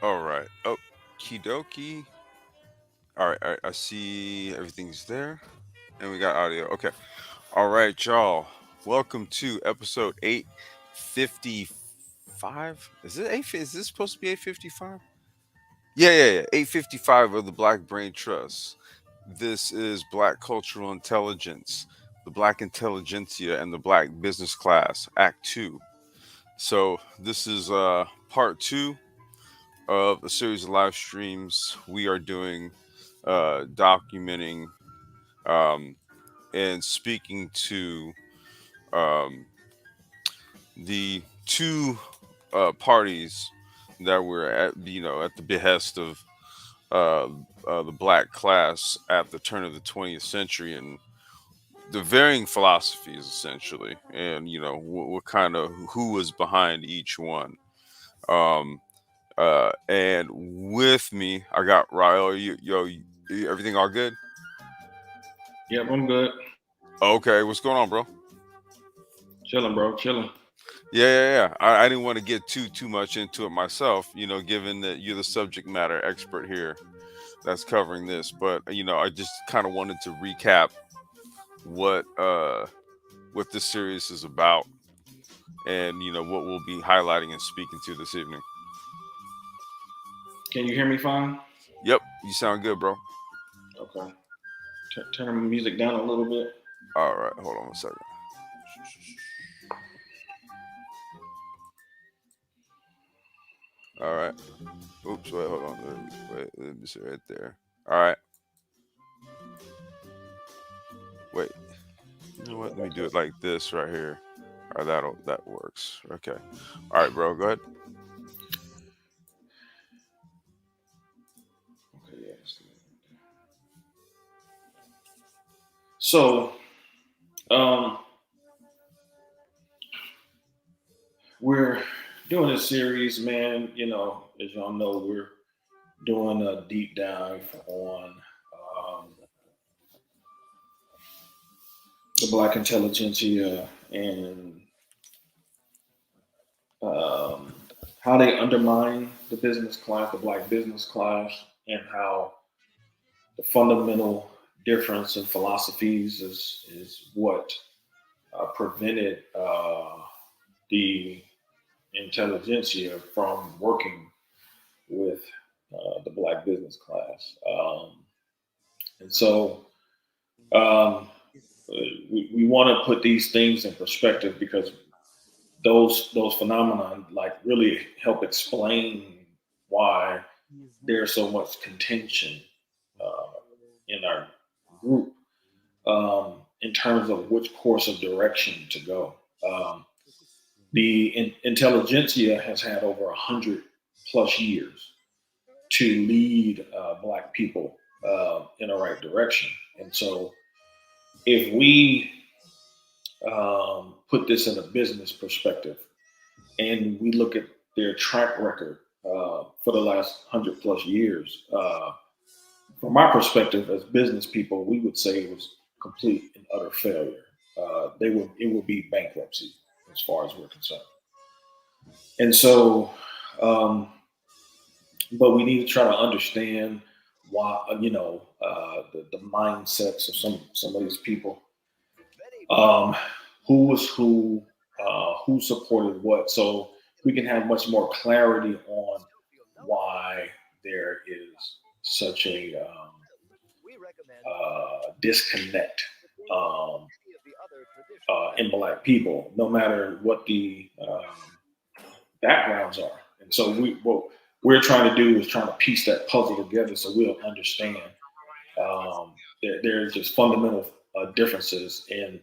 All right. Oh, dokie. All right. I see everything's there, and we got audio. Okay. All right, y'all. Welcome to episode 855. Is it eight? Is this supposed to be 855? Yeah. 855 of the Black Brain Trust. This is Black Cultural Intelligence, the Black Intelligentsia, and the Black Business Class, Act Two. So this is part two of a series of live streams we are doing, documenting um, and speaking to um, the two parties that were at, at the behest of uh, the black class at the turn of the 20th century, and the varying philosophies essentially, and what kind of who was behind each one. Um, and with me, I got Ryle. Everything all good? Yep, I'm good. Okay, what's going on, bro? Chilling, bro. Chilling. Yeah. I didn't want to get too much into it myself, given that you're the subject matter expert here that's covering this. But I just kind of wanted to recap what what this series is about, and what we'll be highlighting and speaking to this evening. Can you hear me fine? Yep, you sound good, bro. Okay. Turn the music down a little bit. All right, hold on a second. All right. Oops, wait, hold on. Wait, let me see right there. All right. Wait. You know what? Let me do it like this right here. All right, that works. Okay. All right, bro. Go ahead. Okay, yeah. So, um, we're doing this series, man. As y'all know, we're doing a deep dive on the Black Intelligentsia and um, how they undermine the business class, the Black business class, and how the fundamental difference in philosophies is what prevented the intelligentsia from working with the black business class. And so um, we want to put these things in perspective because those phenomena like really help explain why there's so much contention uh, in our group in terms of which course of direction to go. Um, the intelligentsia has had over 100 plus years to lead Black people in the right direction. And so, if we put this in a business perspective and we look at their track record for the last 100 plus years, from my perspective as business people, we would say it was complete and utter failure. It would be bankruptcy as far as we're concerned. And so, um, but we need to try to understand why, the mindsets of some of these people, um, who was who supported what, so we can have much more clarity on why there is such a disconnect um, in Black people, no matter what the backgrounds are. And so what we're trying to do is trying to piece that puzzle together so we'll understand there's just fundamental differences in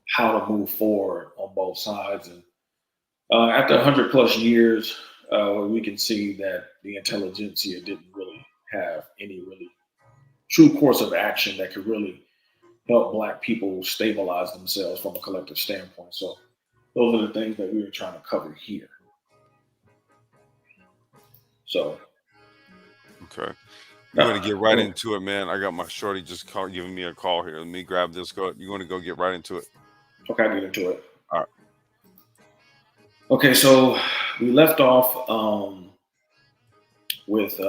how to move forward on both sides. And after 100 plus years, we can see that the intelligentsia didn't really have any really true course of action that could really help Black people stabilize themselves from a collective standpoint. So those are the things that we were trying to cover here. So Okay. You want to uh, get right go ahead. into it, man? I got my shorty just giving me a call here. Let me grab this. Go. You want to go get right into it? Okay, I get into it. All right. Okay, so we left off with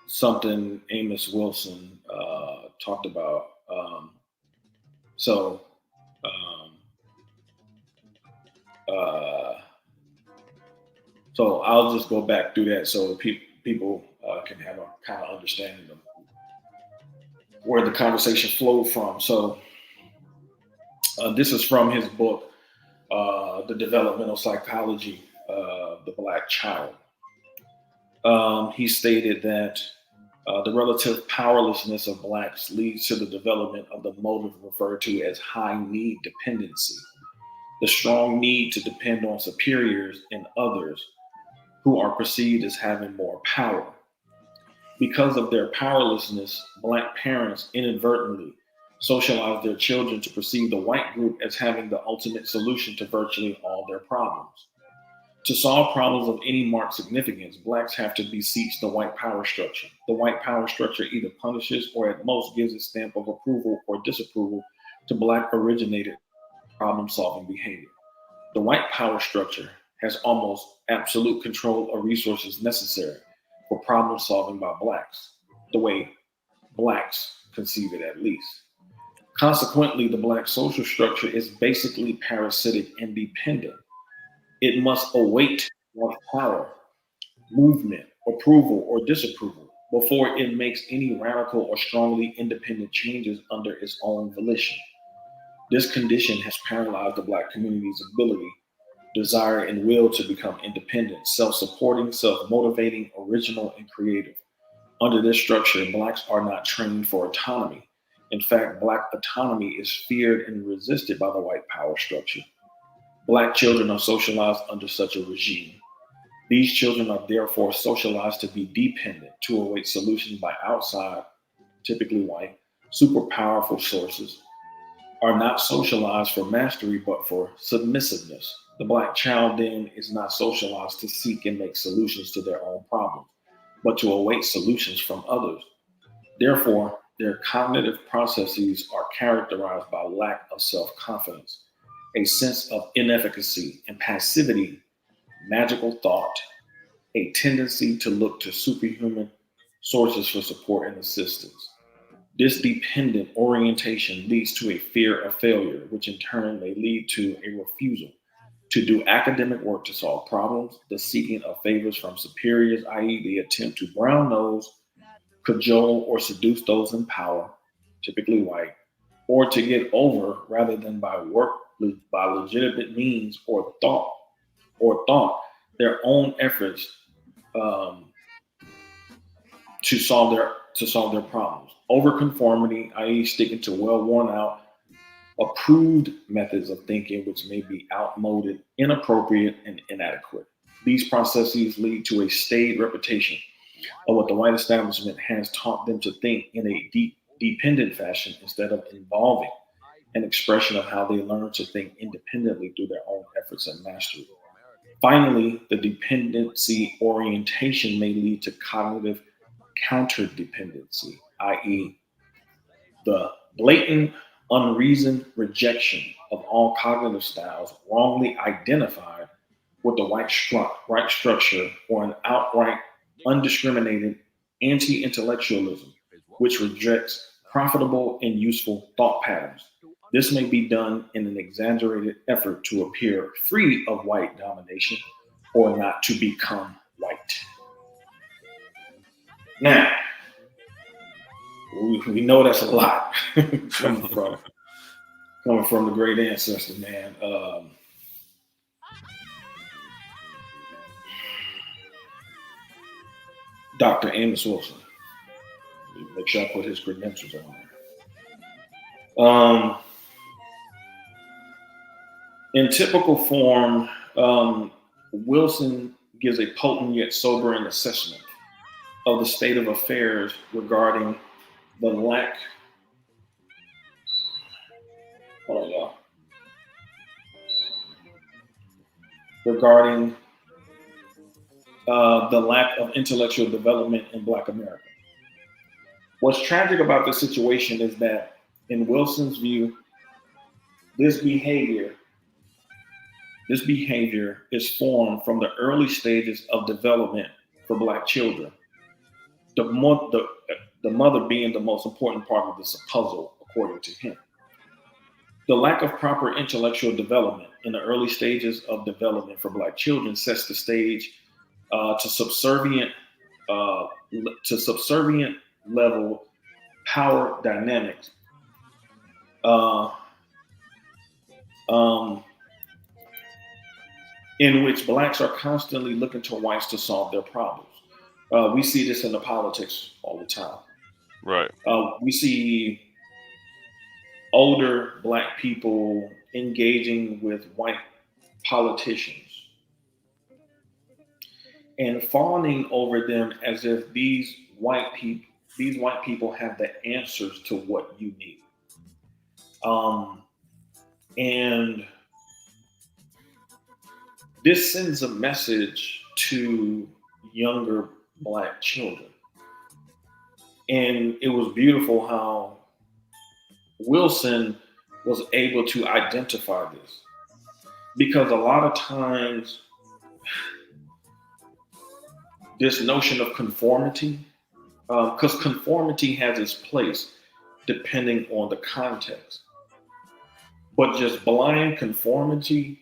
something Amos Wilson talked about. So, um, uh, so I'll just go back through that so people can have a kind of understanding of where the conversation flowed from. So, this is from his book, The Developmental Psychology of the Black Child. He stated that the relative powerlessness of blacks leads to the development of the motive referred to as high need dependency, the strong need to depend on superiors and others who are perceived as having more power. Because of their powerlessness, black parents inadvertently socialize their children to perceive the white group as having the ultimate solution to virtually all their problems. To solve problems of any marked significance, blacks have to beseech the white power structure. The white power structure either punishes or at most gives a stamp of approval or disapproval to black originated problem solving behavior. The white power structure has almost absolute control of resources necessary for problem solving by blacks, the way blacks conceive it at least. Consequently, the black social structure is basically parasitic and dependent. It must await white power, movement, approval, or disapproval before it makes any radical or strongly independent changes under its own volition. This condition has paralyzed the black community's ability, desire, and will to become independent, self supporting, self motivating, original, and creative. Under this structure, blacks are not trained for autonomy. In fact, black autonomy is feared and resisted by the white power structure. Black children are socialized under such a regime. These children are therefore socialized to be dependent, to await solutions by outside, typically white, super powerful sources, are not socialized for mastery but for submissiveness. The black child then is not socialized to seek and make solutions to their own problems, but to await solutions from others. Therefore, their cognitive processes are characterized by lack of self confidence, a sense of inefficacy and passivity, magical thought, a tendency to look to superhuman sources for support and assistance. This dependent orientation leads to a fear of failure, which in turn may lead to a refusal to do academic work to solve problems, the seeking of favors from superiors, i.e., the attempt to brown nose, cajole, or seduce those in power, typically white, or to get over rather than by work by legitimate means or thought their own efforts um, to solve their problems. Overconformity, i.e., sticking to well worn out, approved methods of thinking, which may be outmoded, inappropriate, and inadequate. These processes lead to a staid reputation of what the white establishment has taught them to think in a deep, dependent fashion instead of involving an expression of how they learn to think independently through their own efforts and mastery. Finally, the dependency orientation may lead to cognitive counterdependency, i.e., the blatant, unreasoned rejection of all cognitive styles wrongly identified with the right structure, or an outright, undiscriminated anti intellectualism, which rejects profitable and useful thought patterns. This may be done in an exaggerated effort to appear free of white domination or not to become white. Now, we know that's a lot coming from coming from the great ancestor, man. Dr. Amos Wilson. Make sure I put his credentials on there. In typical form, Wilson gives a potent yet sobering assessment of the state of affairs regarding the lack. Hold on, y'all. Regarding the lack of intellectual development in Black America. What's tragic about this situation is that, in Wilson's view, this behavior This behavior is formed from the early stages of development for Black children. The, mo- the, the mother being the most important part of this puzzle, according to him. The lack of proper intellectual development in the early stages of development for Black children sets the stage uh, to subservient uh, to subservient level power dynamics, uh, um, in which Blacks are constantly looking to whites to solve their problems. We see this in the politics all the time. Right. We see older Black people engaging with white politicians and fawning over them as if these white people have the answers to what you need. Um, and this sends a message to younger Black children. And it was beautiful how Wilson was able to identify this because a lot of times this notion of conformity, because conformity has its place depending on the context, but just blind conformity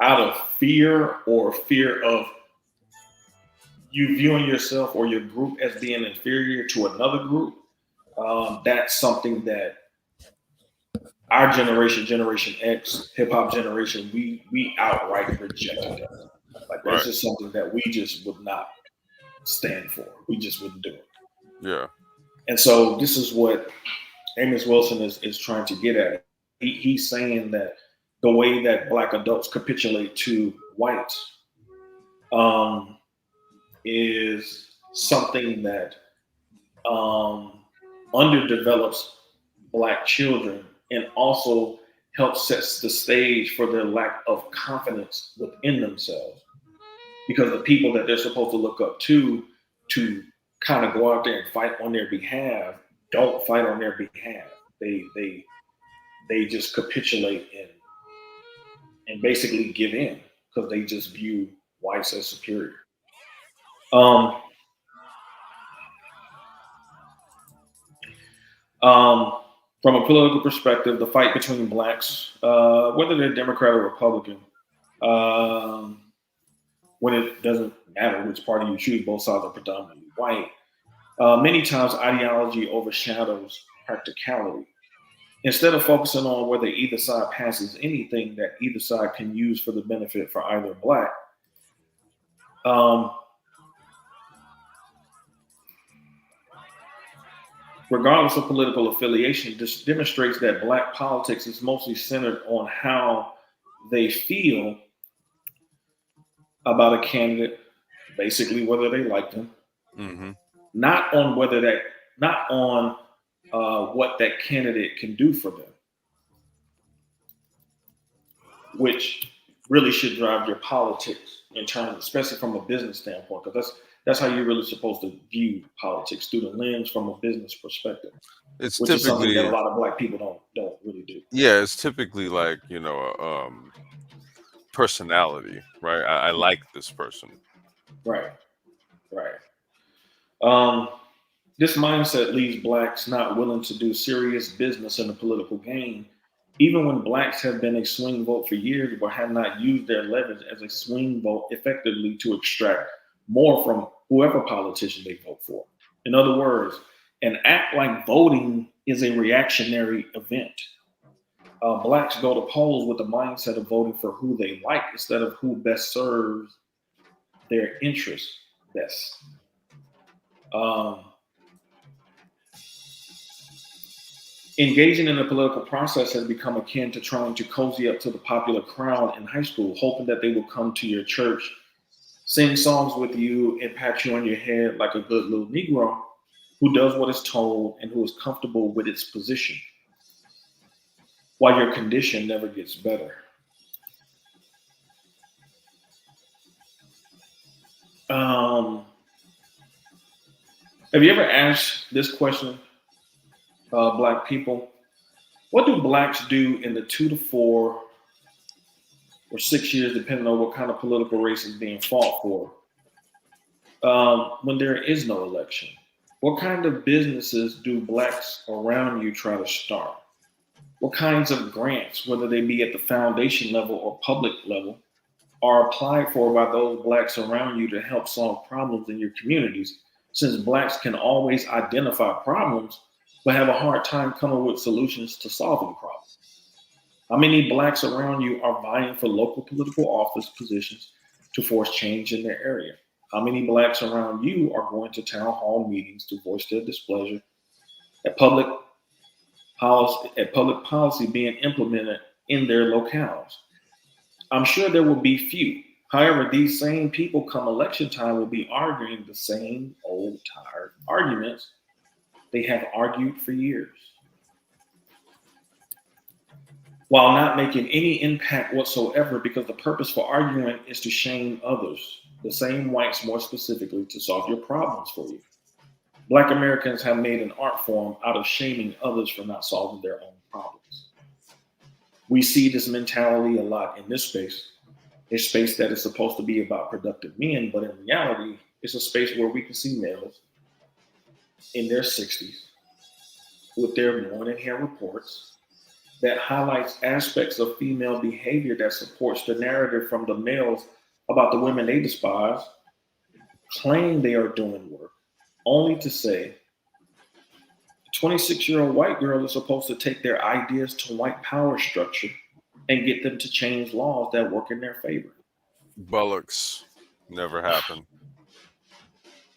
out of fear or fear of you viewing yourself or your group as being inferior to another group, that's something that our generation, Generation X, hip hop generation, we outright rejected that. Like that's Right. just something that we just would not stand for. We just wouldn't do it. Yeah. And so this is what Amos Wilson is trying to get at. He's saying that the way that Black adults capitulate to whites um, is something that um, underdevelops Black children and also helps sets the stage for their lack of confidence within themselves. Because the people that they're supposed to look up to kind of go out there and fight on their behalf don't fight on their behalf. They just capitulate and basically give in because they just view whites as superior. Um, um, from a political perspective, the fight between Blacks, whether they're Democrat or Republican, um, when it doesn't matter which party you choose, both sides are predominantly white. Many times, ideology overshadows practicality. Instead of focusing on whether either side passes anything that either side can use for the benefit for either Black, um, regardless of political affiliation, this demonstrates that Black politics is mostly centered on how they feel about a candidate, basically whether they like them, Mm-hmm. not on whether that, not on what that candidate can do for them, which really should drive your politics in terms, especially from a business standpoint, because that's how you're really supposed to view politics through the lens from a business perspective, It's which is something that a typically, lot of Black people don't really do. yeah, it's typically like, personality, right? I like this person. Right, right. Um, this mindset leaves Blacks not willing to do serious business in the political game, even when Blacks have been a swing vote for years but have not used their leverage as a swing vote effectively to extract more from whoever politician they vote for. In other words, an act like voting is a reactionary event. Blacks go to polls with the mindset of voting for who they like instead of who best serves their interests best. Um, Engaging in the political process has become akin to trying to cozy up to the popular crowd in high school, hoping that they will come to your church, sing songs with you, and pat you on your head like a good little Negro who does what is told and who is comfortable with its position, while your condition never gets better. Um, have you ever asked this question, Black people? What do Blacks do in the 2 to 4 or 6 years, depending on what kind of political race is being fought for, when there is no election? What kind of businesses do blacks around you try to start? What kinds of grants, whether they be at the foundation level or public level, are applied for by those blacks around you to help solve problems in your communities? Since blacks can always identify problems, but have a hard time coming with solutions to solving problems. How many blacks around you are vying for local political office positions to force change in their area? How many blacks around you are going to town hall meetings to voice their displeasure at public policy being implemented in their locales? I'm sure there will be few. However, these same people come election time will be arguing the same old tired arguments they have argued for years, while not making any impact whatsoever, because the purpose for arguing is to shame others, the same whites more specifically, to solve your problems for you. Black Americans have made an art form out of shaming others for not solving their own problems. We see this mentality a lot in this space, a space that is supposed to be about productive men, but in reality, it's a space where we can see males in their 60s with their morning hair reports that highlights aspects of female behavior that supports the narrative from the males about the women they despise, claim they are doing work, only to say a 26-year-old white girl is supposed to take their ideas to white power structure and get them to change laws that work in their favor. Bullocks. Never happened.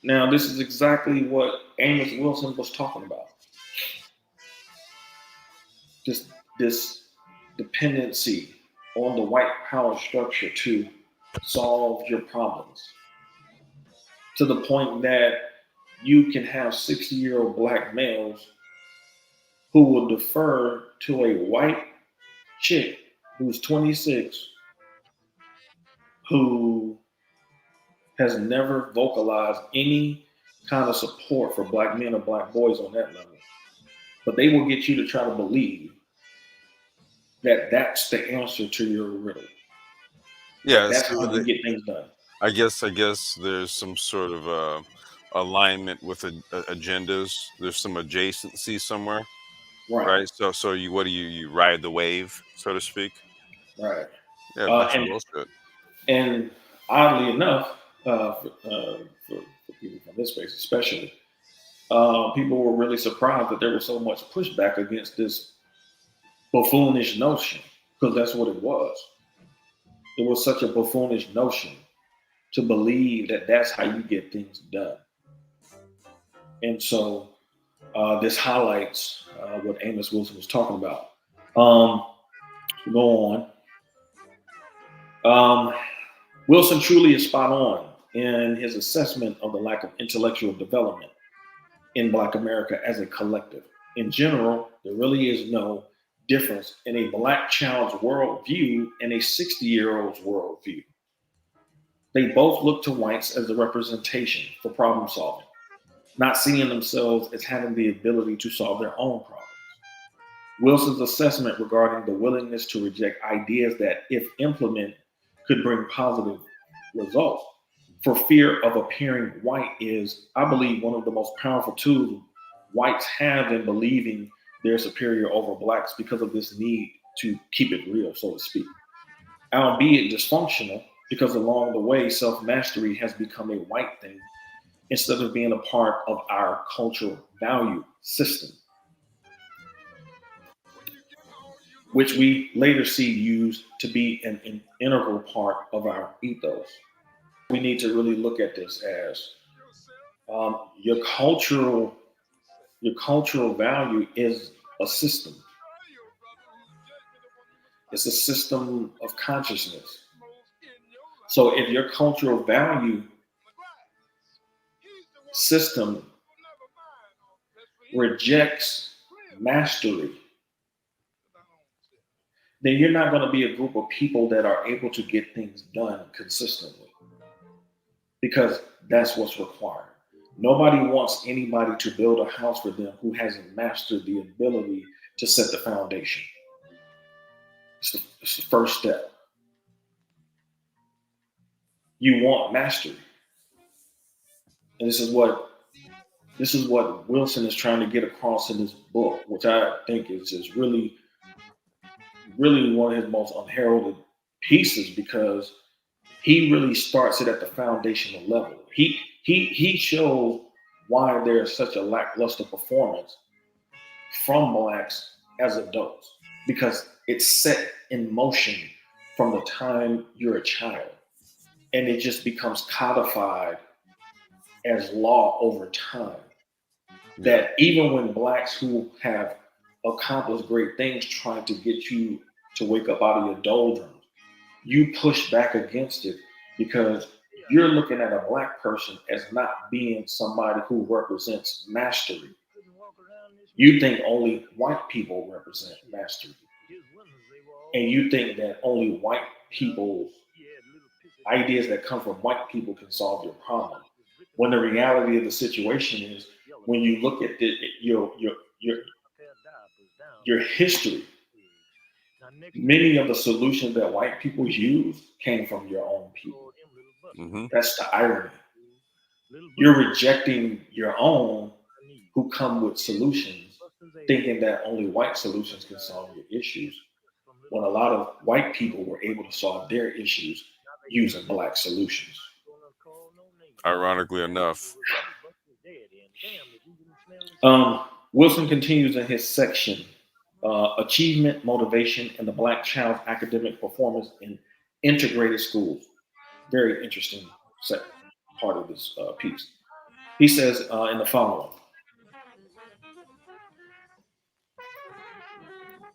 Now, this is exactly what Amos Wilson was talking about. This dependency on the white power structure to solve your problems, to the point that you can have 60-year-old black males who will defer to a white chick who's 26, who has never vocalized any kind of support for black men or black boys on that level. But they will get you to try to believe that that's the answer to your riddle, that Yeah, that's so how you get things done. I guess there's some sort of alignment with agendas. There's some adjacency somewhere, Right, right? So you what do you ride the wave, so to speak? right. Yeah, a Uh, bunch of and bullshit. and oddly enough, for people from this space especially, people were really surprised that there was so much pushback against this buffoonish notion, because that's what it was. It was such a buffoonish notion to believe that that's how you get things done. And so this highlights what Amos Wilson was talking about. Um, go on. Um, Wilson truly is spot on in his assessment of the lack of intellectual development in Black America as a collective. In general, there really is no difference in a Black child's worldview and a 60-year-old's worldview. They both look to whites as a representation for problem solving, not seeing themselves as having the ability to solve their own problems. Wilson's assessment regarding the willingness to reject ideas that, if implemented, could bring positive results for fear of appearing white is, I believe, one of the most powerful tools whites have in believing they're superior over blacks, because of this need to keep it real, so to speak. Albeit dysfunctional, because along the way, self mastery has become a white thing instead of being a part of our cultural value system, which we later see used to be an integral part of our ethos. We need to really look at this as your cultural value is a system. It's a system of consciousness. So if your cultural value system rejects mastery, then you're not going to be a group of people that are able to get things done consistently, because that's what's required. Nobody wants anybody to build a house for them who hasn't mastered the ability to set the foundation. It's the first step. You want mastery. And this is what Wilson is trying to get across in this book, which I think is just really, really one of his most unheralded pieces because he really starts it at the foundational level. He shows why there's such a lackluster performance from blacks as adults because it's set in motion from the time you're a child, and it just becomes codified as law over time. Yeah. That even when blacks who have accomplished great things try to get you to wake up out of your doldrums, you push back against it because you're looking at a black person as not being somebody who represents mastery. You think only white people represent mastery. And you think that only white people's ideas that come from white people can solve your problem. When the reality of the situation is, when you look at your your history, many of the solutions that white people use came from your own people. Mm-hmm. That's the irony. You're rejecting your own who come with solutions, thinking that only white solutions can solve your issues, when a lot of white people were able to solve their issues using black solutions. Ironically enough. Wilson continues in his section, Achievement, Motivation, and the Black Child's Academic Performance in Integrated Schools. Very interesting part of this piece. He says in the following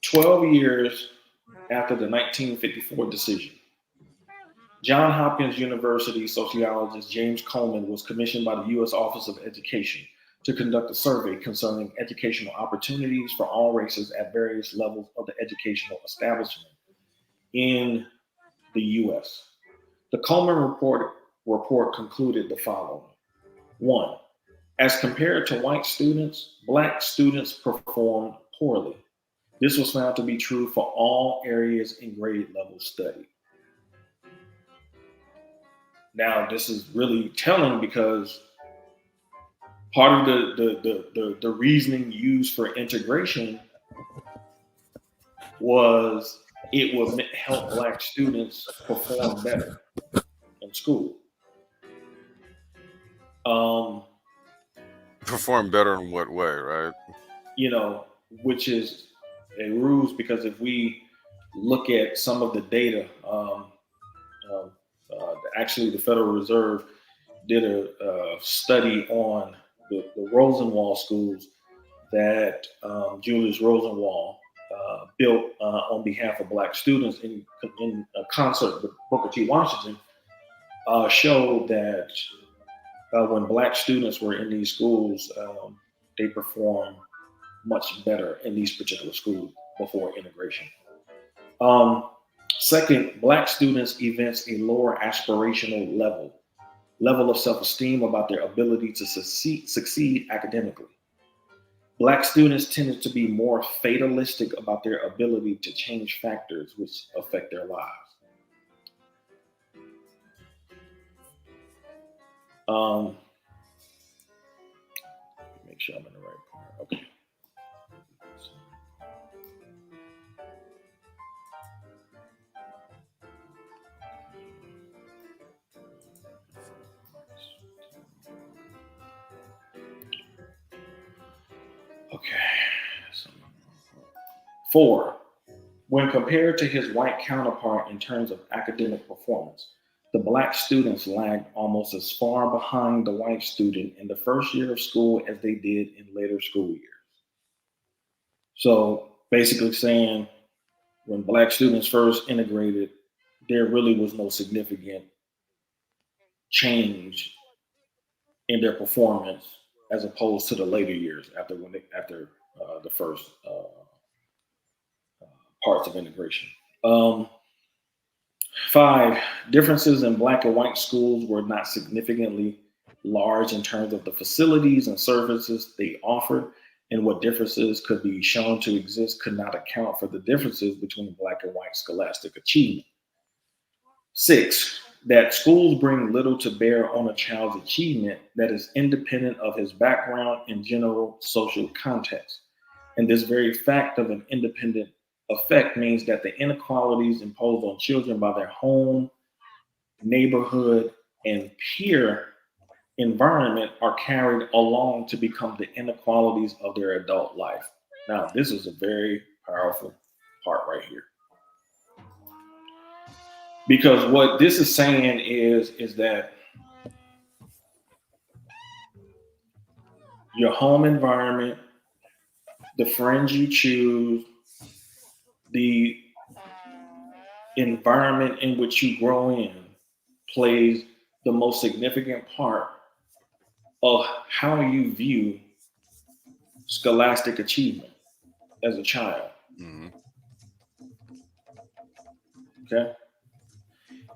12 years after the 1954 decision, Johns Hopkins University sociologist James Coleman was commissioned by the U.S. Office of Education to conduct a survey concerning educational opportunities for all races at various levels of the educational establishment in the U.S. The Coleman report concluded the following. One, as compared to white students, black students performed poorly. This was found to be true for all areas in grade level study. Now, this is really telling because part of the reasoning used for integration was it would help black students perform better in school. Um, Perform better in what way, right? you know, which is a ruse because if we look at some of the data, uh, actually the Federal Reserve did a study on the Rosenwald schools that Julius Rosenwald built on behalf of black students in a concert with Booker T. Washington, showed that when black students were in these schools, they performed much better in these particular schools before integration. Um, Second, black students evince a lower aspirational level of self-esteem about their ability to succeed academically. Black students tended to be more fatalistic about their ability to change factors which affect their lives. Um, Make sure I'm in the right part. Okay. Okay. So, 4. When compared to his white counterpart in terms of academic performance, the black students lagged almost as far behind the white student in the first year of school as they did in later school years. So basically saying when black students first integrated, there really was no significant change in their performance as opposed to the later years after the first parts of integration. Um, 5, differences in black and white schools were not significantly large in terms of the facilities and services they offered, and what differences could be shown to exist could not account for the differences between black and white scholastic achievement. 6, that schools bring little to bear on a child's achievement that is independent of his background and general social context. And this very fact of an independent effect means that the inequalities imposed on children by their home, neighborhood, and peer environment are carried along to become the inequalities of their adult life. Now, this is a very powerful part right here. Because what this is saying is that your home environment, the friends you choose, the environment in which you grow in plays the most significant part of how you view scholastic achievement as a child. Hmm. Okay,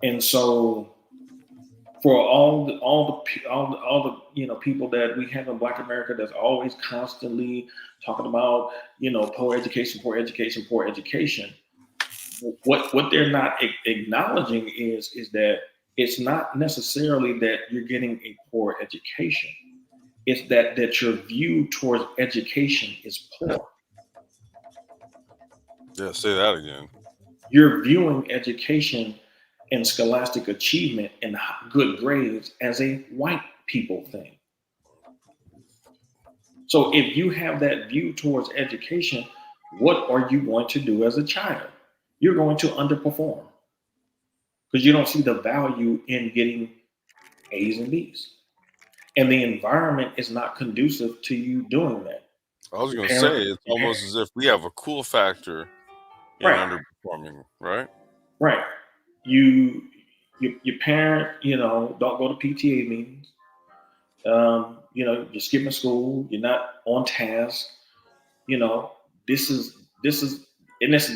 and so for all the people that we have in Black America that's always constantly talking about poor education, poor education, poor education. What they're not acknowledging is that it's not necessarily that you're getting a poor education. It's that your view towards education is poor. Yeah, say that again. You're viewing education and scholastic achievement and good grades as a white people thing. So if you have that view towards education, what are you going to do as a child? You're going to underperform because you don't see the value in getting A's and B's. And the environment is not conducive to you doing that. I was Your gonna say parent, it's your parent, almost as if we have a cool factor in right, underperforming, right? right. You, your parent, don't go to PTA meetings. You're skipping school. You're not on task. You know, this is, and this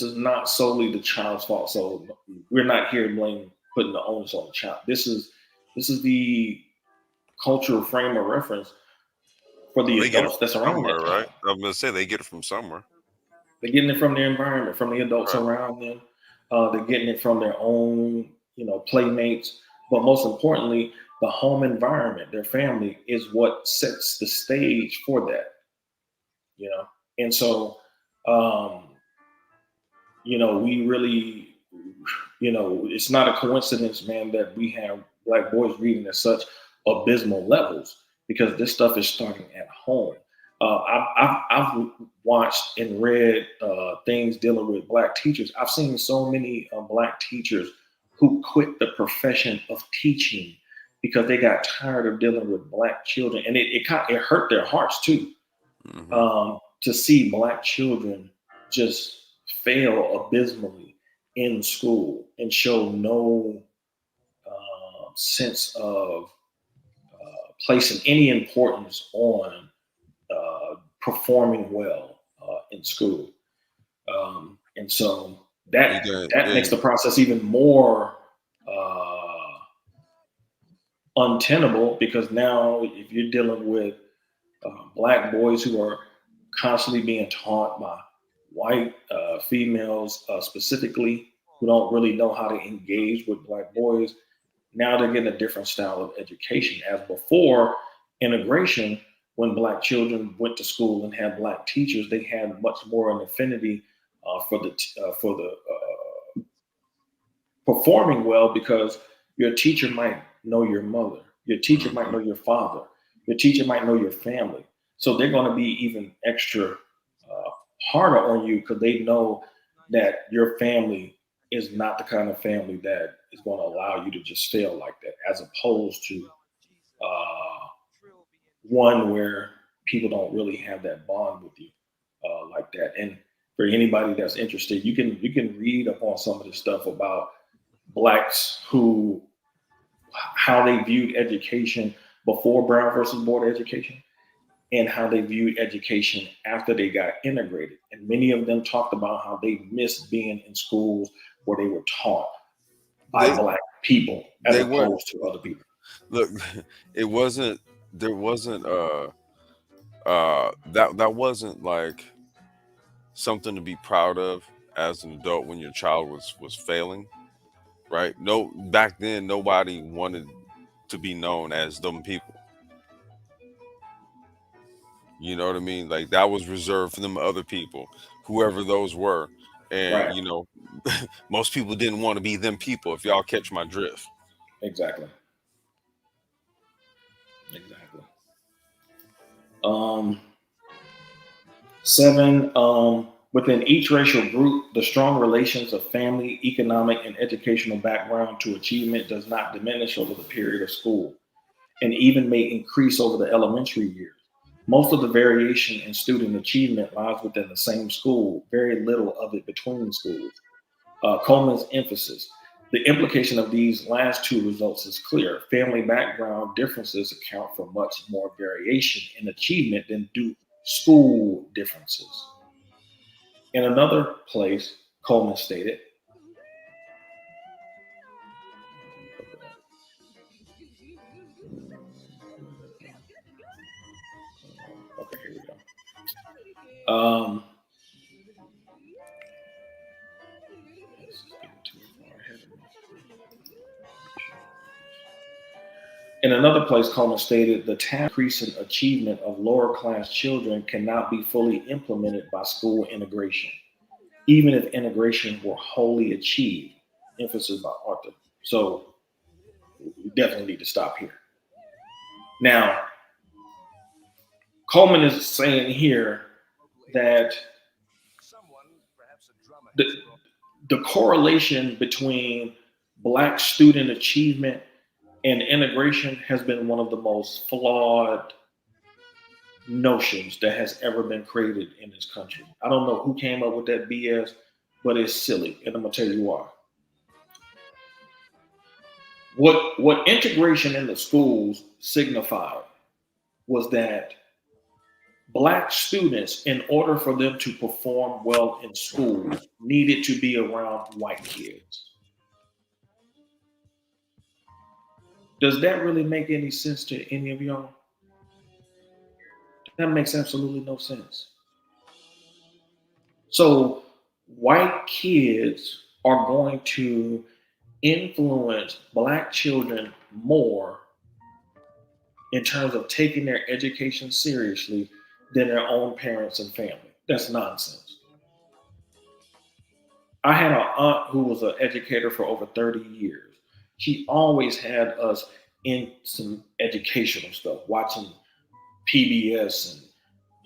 is not solely the child's fault. So we're not here putting the onus on the child. This is the cultural frame of reference for Well, the they get it adults from that's around somewhere, that right? child. I'm gonna say they get it from somewhere, They're getting it from their environment, from the adults right? around them. They're getting it from their own, playmates. But most importantly, the home environment, their family, is what sets the stage for that. You know, and so, um, we really, it's not a coincidence, man, that we have Black boys reading at such abysmal levels because this stuff is starting at home. I've watched and read things dealing with Black teachers. I've seen so many Black teachers who quit the profession of teaching because they got tired of dealing with Black children, and it hurt their hearts too, Hmm. to see Black children just fail abysmally in school and show no sense of placing any importance on performing well in school. And so You that got that yeah, makes the process even more uh, untenable because now if you're dealing with Black boys who are constantly being taught by white females specifically who don't really know how to engage with Black boys. Now they're getting a different style of education. As before integration, when Black children went to school and had Black teachers, they had much more an affinity for the performing well because your teacher might know your mother, your teacher might hmm know your father, your teacher might know your family. So they're going to be even extra harder on you because they know that your family is not the kind of family that is going to allow you to just fail like that, as opposed to uh, one where people don't really have that bond with you like that. And for anybody that's interested, you can read up on some of this stuff about Blacks who how they viewed education before Brown versus Board education and how they viewed education after they got integrated. And many of them talked about how they missed being in schools where they were taught by they Black people as they weren't. opposed to other people. Look, it wasn't. There wasn't. That wasn't like something to be proud of as an adult when your child was failing. right? No, back then nobody wanted to be known as them people. You know what I mean? Like that was reserved for them other people, whoever those were. And Right. you know, most people didn't want to be them people. If y'all catch my drift. Exactly. Exactly. Um, Seven, within each racial group, the strong relations of family, economic, and educational background to achievement does not diminish over the period of school, and even may increase over the elementary years. Most of the variation in student achievement lies within the same school, very little of it between schools. Coleman's emphasis. The implication of these last two results is clear. Family background differences account for much more variation in achievement than do school differences. In another place, Coleman stated, okay, here we go. This is getting too far ahead of me. In another place, Coleman stated the talent increase in achievement of lower class children cannot be fully implemented by school integration, even if integration were wholly achieved. Emphasis by Arthur. So we definitely need to stop here. Now, Coleman is saying here that the, the correlation between Black student achievement and integration has been one of the most flawed notions that has ever been created in this country. I don't know who came up with that BS, but it's silly, and I'm gonna tell you why. What integration in the schools signified was that Black students, in order for them to perform well in school, needed to be around white kids. Does that really make any sense to any of y'all? That makes absolutely no sense. So, white kids are going to influence Black children more in terms of taking their education seriously than their own parents and family. That's nonsense. I had an aunt who was an educator for over 30 years. She always had us in some educational stuff, watching PBS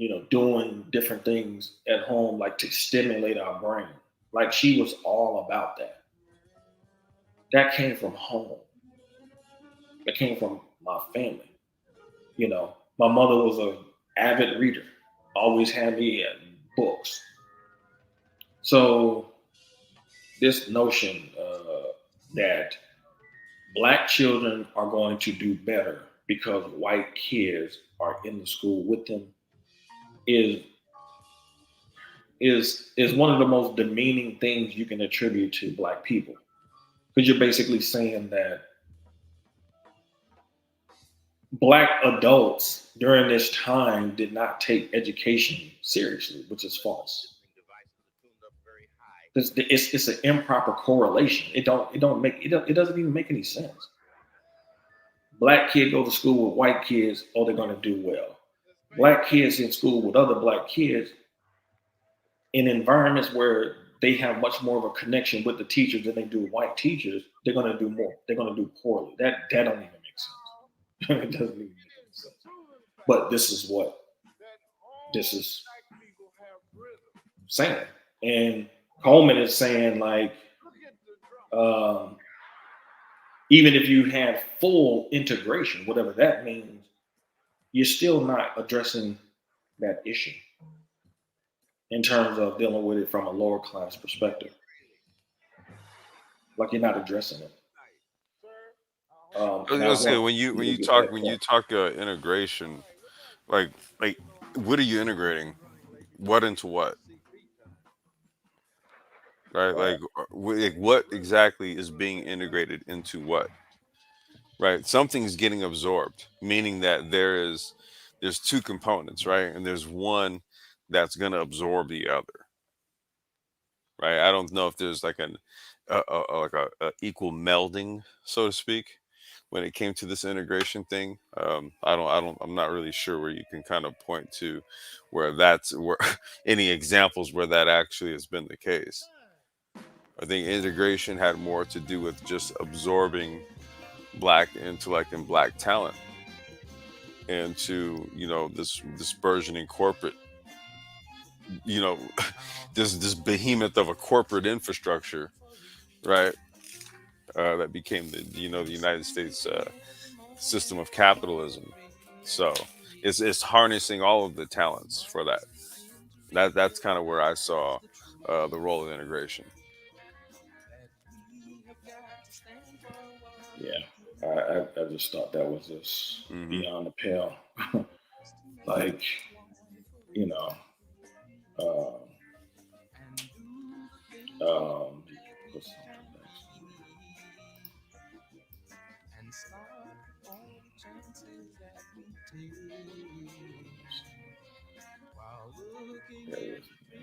and doing different things at home like to stimulate our brain. Like she was all about that. That came from home. That came from my family. My mother was a avid reader, always had me at books. So this notion that Black children are going to do better because white kids are in the school with them is is one of the most demeaning things you can attribute to Black people, because you're basically saying that Black adults during this time did not take education seriously, which is false. It's an improper correlation. It doesn't even make any sense. Black kid go to school with white kids, oh, they're going to do well. Black kids in school with other Black kids in environments where they have much more of a connection with the teachers than they do with white teachers, they're going to do more. They're going to do poorly. That don't even make sense. It doesn't even make any sense. But this is what this is saying, and Coleman is saying like, um, even if you have full integration, whatever that means, you're still not addressing that issue in terms of dealing with it from a lower class perspective. Like you're not addressing it. I was And I gonna say want when you you when to you get talk that when you point. talk integration, like like what are you integrating? What into what? Right? Right. Like what exactly is being integrated into what? Right? Something's getting absorbed, meaning that there's two components, right? And there's one that's gonna absorb the other. Right? I don't know if there's like like a equal melding, so to speak, when it came to this integration thing. I'm not really sure where you can kind of point to where that's where any examples where that actually has been the case. I think integration had more to do with just absorbing black intellect and black talent into, this burgeoning corporate, you know this behemoth of a corporate infrastructure, right? That became the United States system of capitalism. So it's harnessing all of the talents for that. That's kind of where I saw the role of integration. Yeah, I just thought that was just Hmm. beyond the pale. Like, you know, um, what's something next? Bear with me.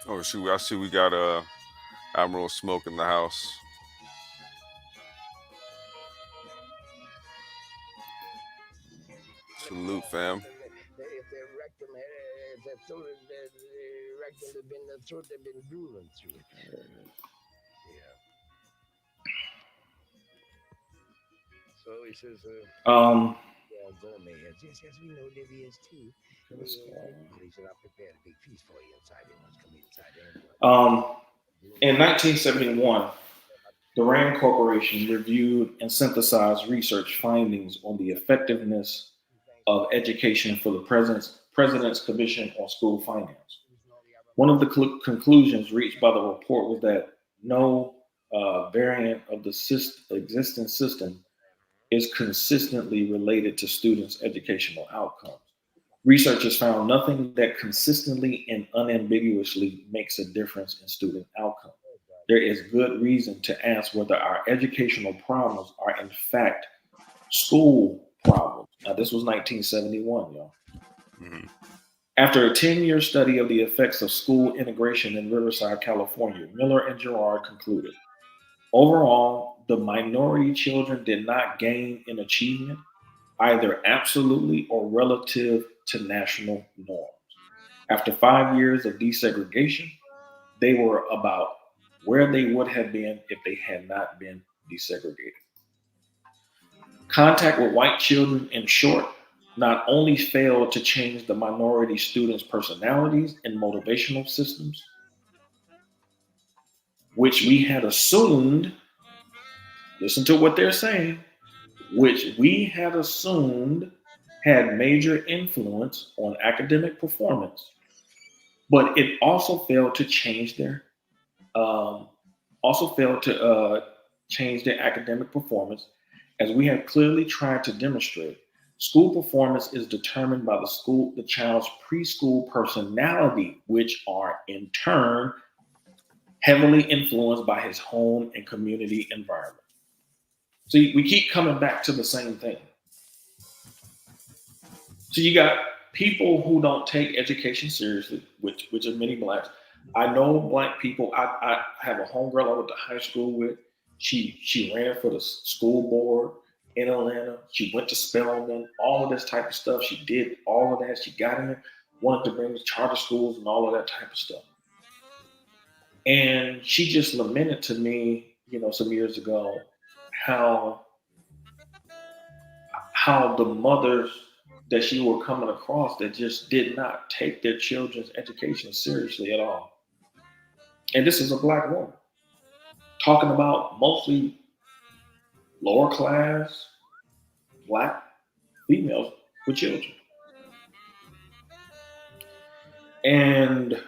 Oh shoot, I see we got Admiral Smoke in the house. Salute, fam. If their rectum had, if their throat, their rectum had been the throat, they've been drooling through it. Yeah. So he says, Um, yeah, gourmet heads. Yes, yes, we know Libby is too. what's, He said, I'll prepare a big feast for you inside there. Let's come inside there. um, in 1971, the RAND Corporation reviewed and synthesized research findings on the effectiveness of education for the President's Commission on School Finance. One of the conclusions reached by the report was that no variant of the existing system is consistently related to students' educational outcomes. Researchers found nothing that consistently and unambiguously makes a difference in student outcome. There is good reason to ask whether our educational problems are in fact school problems. Now, this was 1971, y'all. Hmm. After a 10-year study of the effects of school integration in Riverside, California, Miller and Gerard concluded overall, the minority children did not gain in achievement, either absolutely or relative to national norms. After 5 years of desegregation, they were about where they would have been if they had not been desegregated. Contact with white children, in short, not only failed to change the minority students' personalities and motivational systems, which we had assumed, listen to what they're saying, which we had assumed had major influence on academic performance, but it also failed to change their um, change their academic performance, as we have clearly tried to demonstrate. School performance is determined by the child's preschool personality, which are in turn heavily influenced by his home and community environment. See, we keep coming back to the same thing. So you got people who don't take education seriously, which are many blacks. I know black people. I have a homegirl I went to high school with. She ran for the school board in Atlanta. She went to Spelman, all of this type of stuff. She did all of that. She got in it, wanted to bring the charter schools and all of that type of stuff. And she just lamented to me, some years ago, how the mothers that she were coming across that just did not take their children's education seriously at all. And this is a black woman talking about mostly lower class black females with children. And,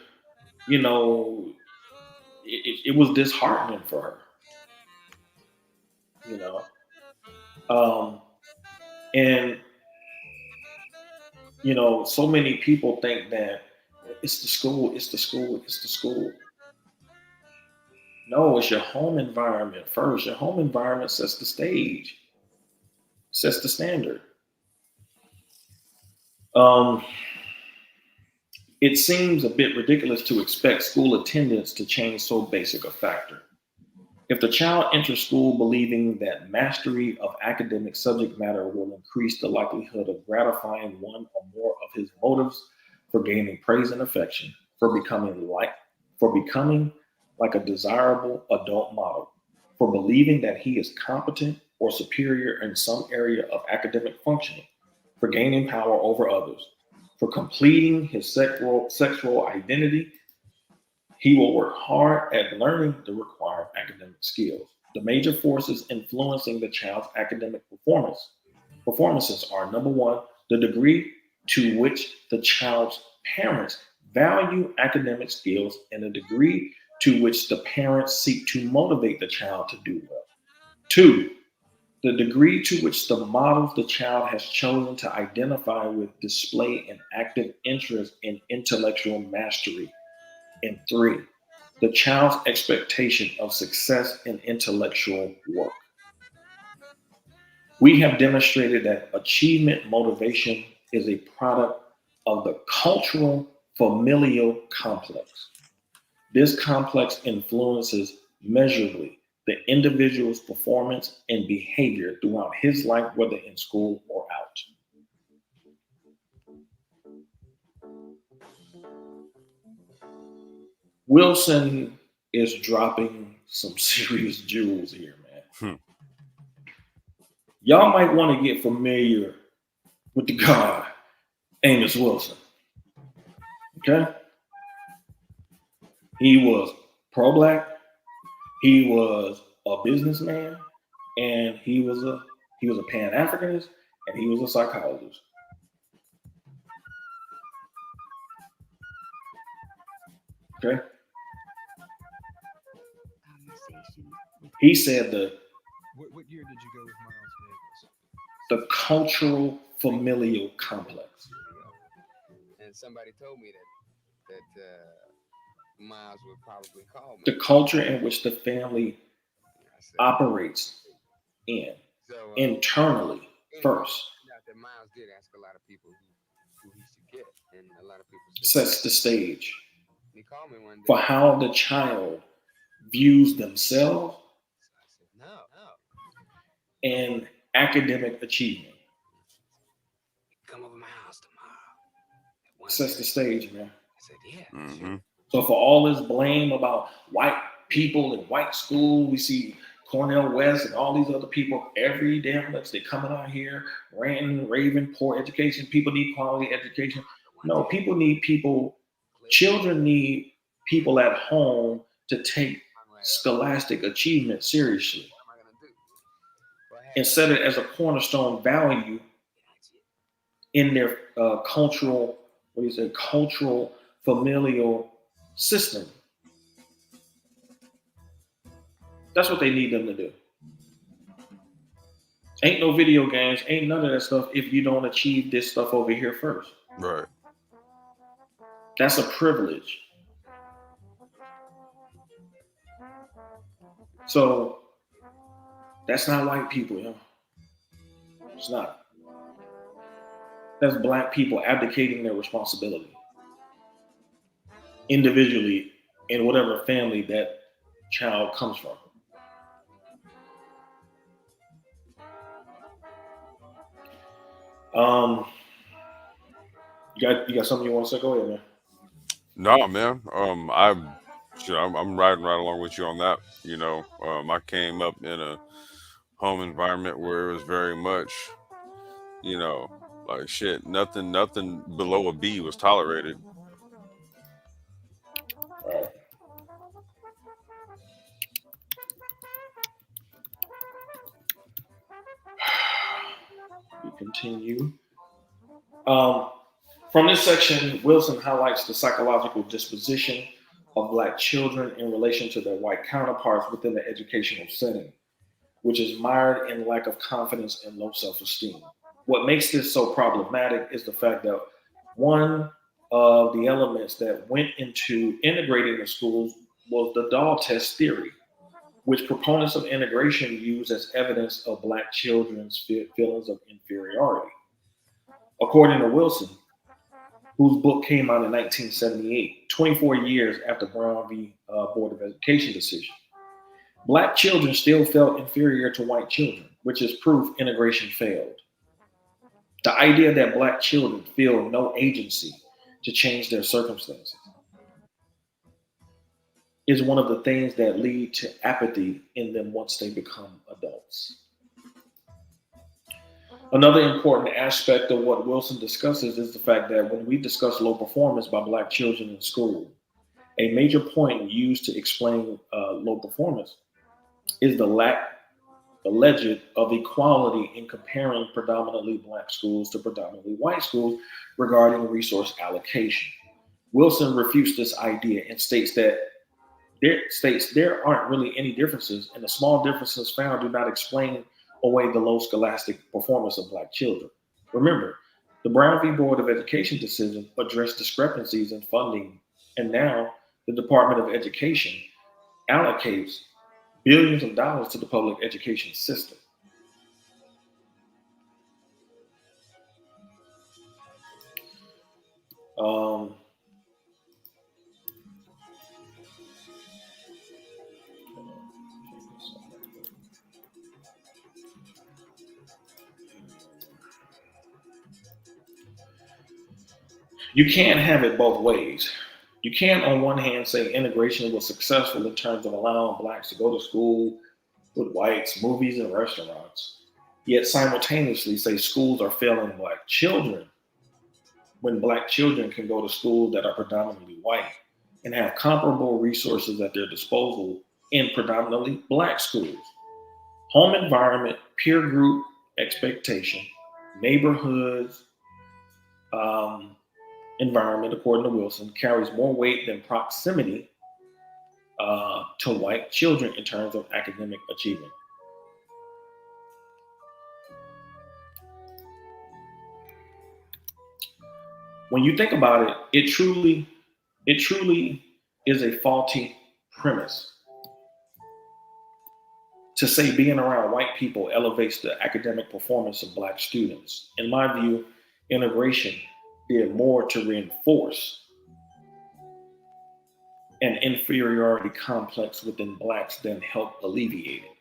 you know, it was disheartening for her, you know. Um, and, so many people think that it's the school, it's the school, it's the school. No, it's your home environment first. Your home environment sets the stage, sets the standard. Um, it seems a bit ridiculous to expect school attendance to change so basic a factor. If the child enters school believing that mastery of academic subject matter will increase the likelihood of gratifying one or more of his motives for gaining praise and affection, for becoming like a desirable adult model, for believing that he is competent or superior in some area of academic functioning, for gaining power over others, for completing his sexual identity, he will work hard at learning the required academic skills. The major forces influencing the child's academic performances are: number one, the degree to which the child's parents value academic skills and the degree to which the parents seek to motivate the child to do well. Two, the degree to which the models the child has chosen to identify with display an active interest in intellectual mastery. And three, the child's expectation of success in intellectual work. We have demonstrated that achievement motivation is a product of the cultural familial complex. This complex influences measurably the individual's performance and behavior throughout his life, whether in school or out. Wilson is dropping some serious jewels here, man. Hmm. Y'all might want to get familiar with the guy, Amos Wilson. Okay? He was pro-black, he was a businessman, and he was a Pan-Africanist, and he was a psychologist. Okay? He said What year did you go with Miles Davis? the cultural familial complex. And somebody told me that Miles would probably call me. The culture in which the family I said, operates in so internally first that Miles did ask a lot of people who he should get, and a lot of people sets the stage he called me one day. for how the child views themselves So I said, no. and academic achievement. Come over to my house tomorrow. Sets the stage, man. I said, yeah. Mm-hmm. So for all this blame about white people in white school, we see Cornell West and all these other people every damn much they coming out here ranting, raving, poor education. People need quality education. No, children need people at home to take scholastic achievement seriously What am I gonna do? Well, and set it as a cornerstone value in their cultural familial system. That's what they need them to do. Ain't no video games, ain't none of that stuff if you don't achieve this stuff over here first. Right. That's a privilege. So that's not white people, yo. It's not. That's black people abdicating their responsibility individually in whatever family that child comes from. You got something you want to say? Go ahead, man. No, man. I'm riding right along with you on that. I came up in a home environment where it was very much, you know, like shit. Nothing below a B was tolerated. All right. We continue. From this section, Wilson highlights the psychological disposition of black children in relation to their white counterparts within the educational setting, which is mired in lack of confidence and low self-esteem. What makes this so problematic is the fact that one of the elements that went into integrating the schools was the doll test theory. which proponents of integration use as evidence of Black children's feelings of inferiority. According to Wilson, whose book came out in 1978, 24 years after Brown v. Board of Education decision, Black children still felt inferior to white children, which is proof integration failed. The idea that Black children feel no agency to change their circumstances is one of the things that lead to apathy in them once they become adults. Another important aspect of what Wilson discusses is the fact that when we discuss low performance by Black children in school, a major point used to explain low performance is the lack alleged of equality in comparing predominantly Black schools to predominantly white schools regarding resource allocation. Wilson refutes this idea and states there aren't really any differences, and the small differences found do not explain away the low scholastic performance of Black children. Remember, the Brown v. Board of Education decision addressed discrepancies in funding, and now the Department of Education allocates billions of dollars to the public education system. Um, you can't have it both ways. You can't, on one hand, say integration was successful in terms of allowing Blacks to go to school with whites, movies, and restaurants, yet simultaneously say schools are failing Black children when Black children can go to schools that are predominantly white and have comparable resources at their disposal in predominantly Black schools. Home environment, peer group expectation, neighborhoods, um, environment, according to Wilson, carries more weight than proximity to white children in terms of academic achievement. When you think about it, it truly is a faulty premise to say being around white people elevates the academic performance of Black students. In my view, integration did more to reinforce an inferiority complex within Blacks than help alleviate it.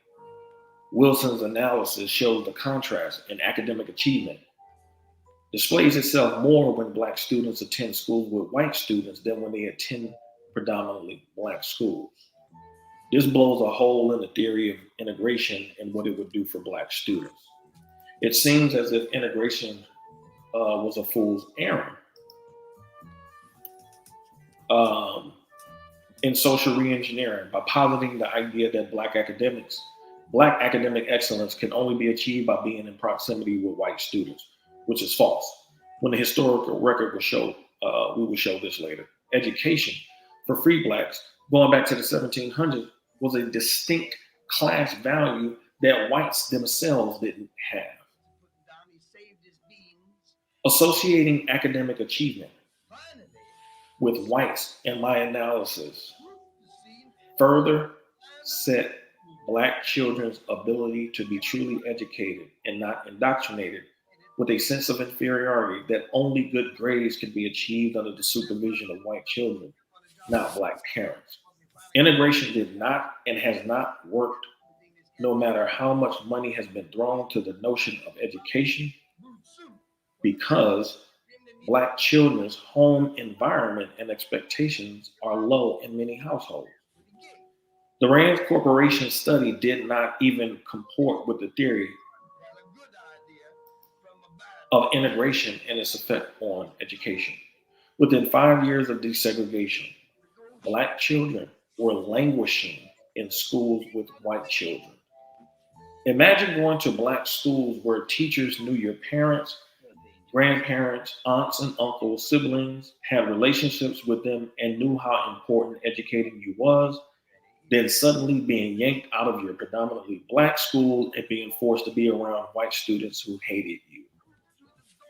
Wilson's analysis shows the contrast in academic achievement displays itself more when Black students attend schools with white students than when they attend predominantly Black schools. This blows a hole in the theory of integration and what it would do for Black students. It seems as if integration was a fool's errand. Um, in social reengineering, by positing the idea that Black academic excellence can only be achieved by being in proximity with white students, which is false. When the historical record will show, we will show this later. Education for free Blacks, going back to the 1700s, was a distinct class value that whites themselves didn't have. Associating academic achievement with whites, in my analysis, further set Black children's ability to be truly educated and not indoctrinated with a sense of inferiority that only good grades can be achieved under the supervision of white children, not Black parents. Integration did not and has not worked, no matter how much money has been thrown to the notion of education, because Black children's home environment and expectations are low in many households. The Rand Corporation study did not even comport with the theory of integration and its effect on education. Within 5 years of desegregation, Black children were languishing in schools with white children. Imagine going to Black schools where teachers knew your parents, grandparents, aunts and uncles, siblings, had relationships with them, and knew how important educating you was, then suddenly being yanked out of your predominantly Black school and being forced to be around white students who hated you.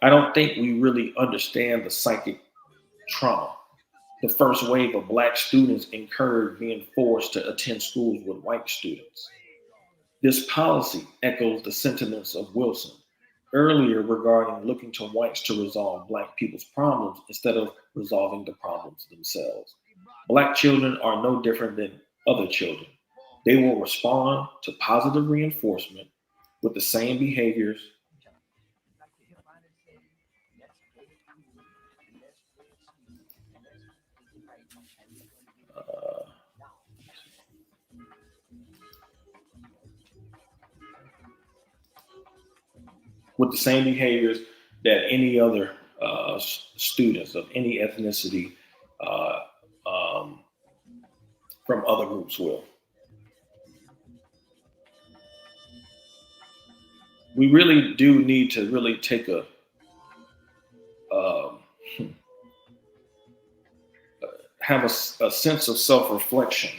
I don't think we really understand the psychic trauma The first wave of black students encouraged being forced to attend schools with white students. This policy echoes the sentiments of Wilson earlier regarding looking to whites to resolve black people's problems instead of resolving the problems themselves. Black children are no different than other children. They will respond to positive reinforcement with the same behaviors. Uh, with the same behaviors that any other students of any ethnicity uh, um, from other groups will. We really do need to really take um, have a sense of self-reflection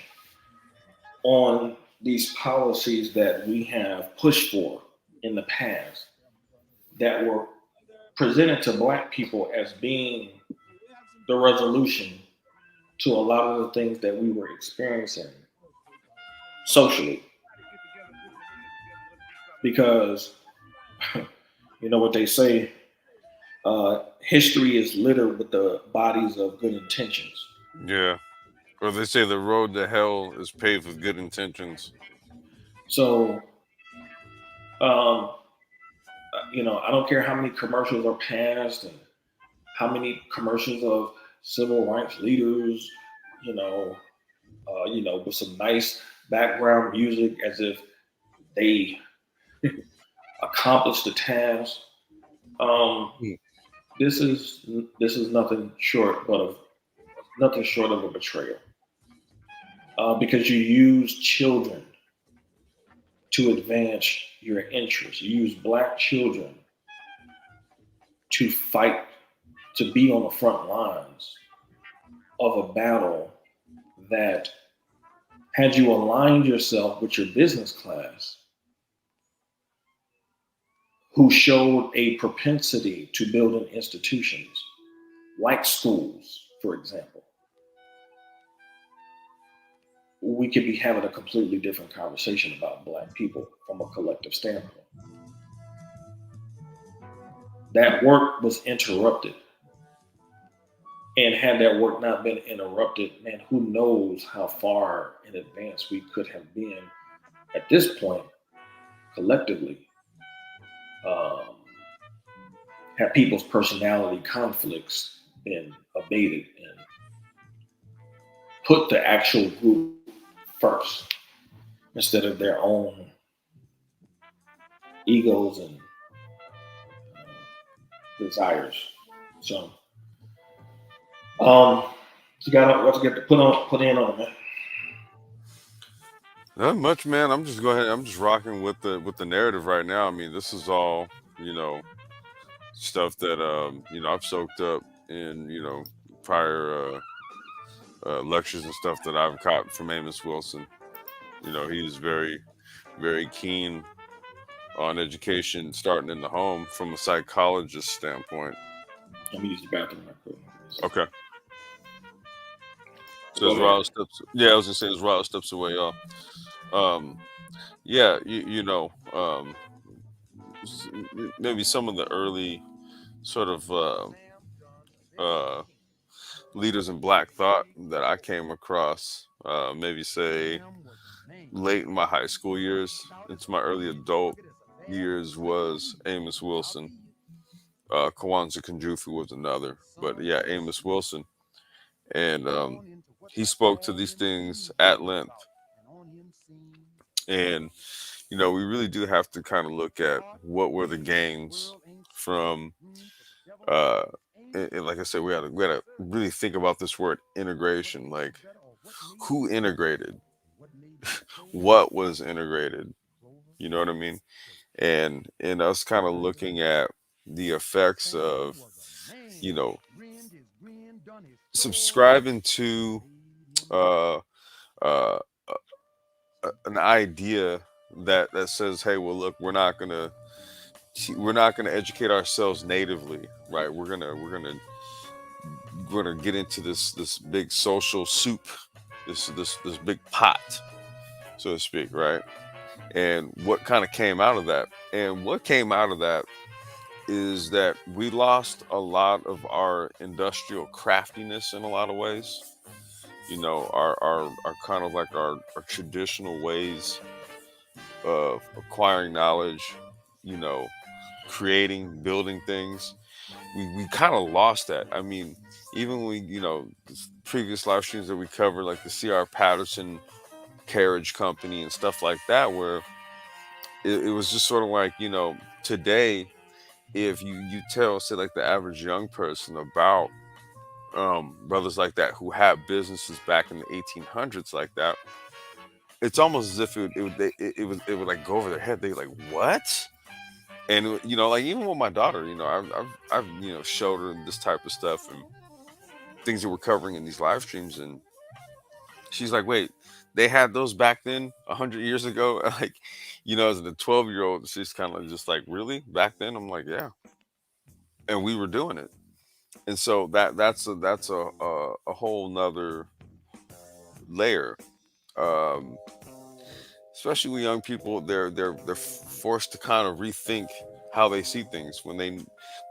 on these policies that we have pushed for in the past that were presented to black people as being the resolution to a lot of the things that we were experiencing socially. Because you know what they say, history is littered with the bodies of good intentions. Yeah. Or they say the road to hell is paved with good intentions. So, um, I don't care how many commercials are passed and how many commercials of civil rights leaders, you know, with some nice background music as if they accomplished the task. Um, Mm. this is this is nothing short of a betrayal, because you use children to advance your interests. You use black children to fight, to be on the front lines of a battle that, had you aligned yourself with your business class, who showed a propensity to building institutions like schools, for example, we could be having a completely different conversation about black people from a collective standpoint. That work was interrupted. And had that work not been interrupted, man, who knows how far in advance we could have been at this point collectively, um, have people's personality conflicts been abated and put the actual group first instead of their own egos and desires. So, um, you got what to get to put in on it, man. Not much, man. I'm just going ahead. I'm just rocking with the narrative right now. I mean, this is all, you know, stuff that I've soaked up in, prior lectures and stuff that I've caught from Amos Wilson. He's very, very keen on education starting in the home from a psychologist standpoint. Let me use the bathroom right quick. Okay. So Go as ahead. Ryle steps, yeah, I was gonna say as Ryle steps away, y'all. Um, yeah, maybe some of the early sort of uh, leaders in Black thought that I came across, maybe say late in my high school years into my early adult years, was Amos Wilson. Kawanza Kunjufu was another, but yeah, Amos Wilson, and he spoke to these things at length. And we really do have to kind of look at what were the gains from uh and like I said, we had to really think about this word integration. Like, who integrated, what was integrated, you know what I mean? And us kind of looking at the effects of, you know subscribing to uh uh an idea that says, hey, well, look, we're not gonna educate ourselves natively, right? We're gonna going to get into this big social soup, this big pot, so to speak, right? And what kind of came out of that? And what came out of that is that we lost a lot of our industrial craftiness in a lot of ways. You know, our kind of like our traditional ways of acquiring knowledge, you know, creating, building things. We kind of lost that. I mean, even when, you know, previous live streams that we covered, like the C.R. Patterson carriage company and stuff like that, where it was just sort of like, you know, today, if you tell, say, like the average young person about brothers like that who had businesses back in the 1800s like that, it's almost as if it would like go over their head. They like, what? And you know, like even with my daughter, you know, I've you know, showed her this type of stuff and things that we're covering in these live streams, and she's like, wait, they had those back then 100 years ago. Like, you know, as a 12-year-old, she's kind of just like, really, back then? I'm like, yeah, and we were doing it. And so that's a whole nother layer. um Especially with young people, they're forced to kind of rethink how they see things when they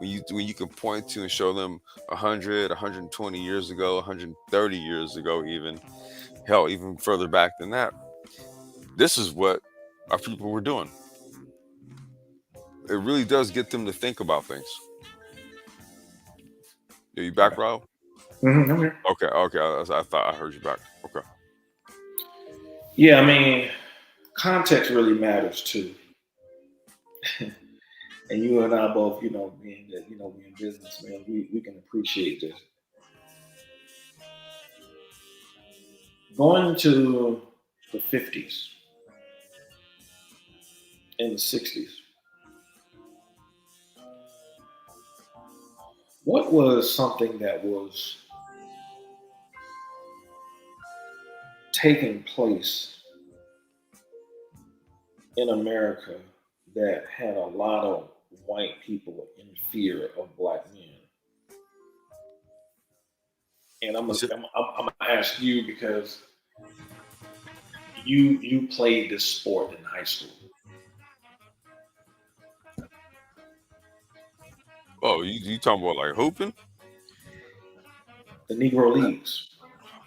when you can point to and show them 100, 120 years ago, 130 years ago, even hell, even further back than that. This is what our people were doing. It really does get them to think about things. Are you back, Rob? I'm here. Okay, okay. I thought I heard you back. Okay. Yeah, I mean, context really matters too. And you and I both, being that, we in business, man, we can appreciate this. Going to the 50s and the 60s, what was something that was taking place in America that had a lot of white people in fear of black men? And I'm gonna, Is it? I'm gonna ask you because you played this sport in high school. Oh, you talking about like hooping? The Negro Leagues.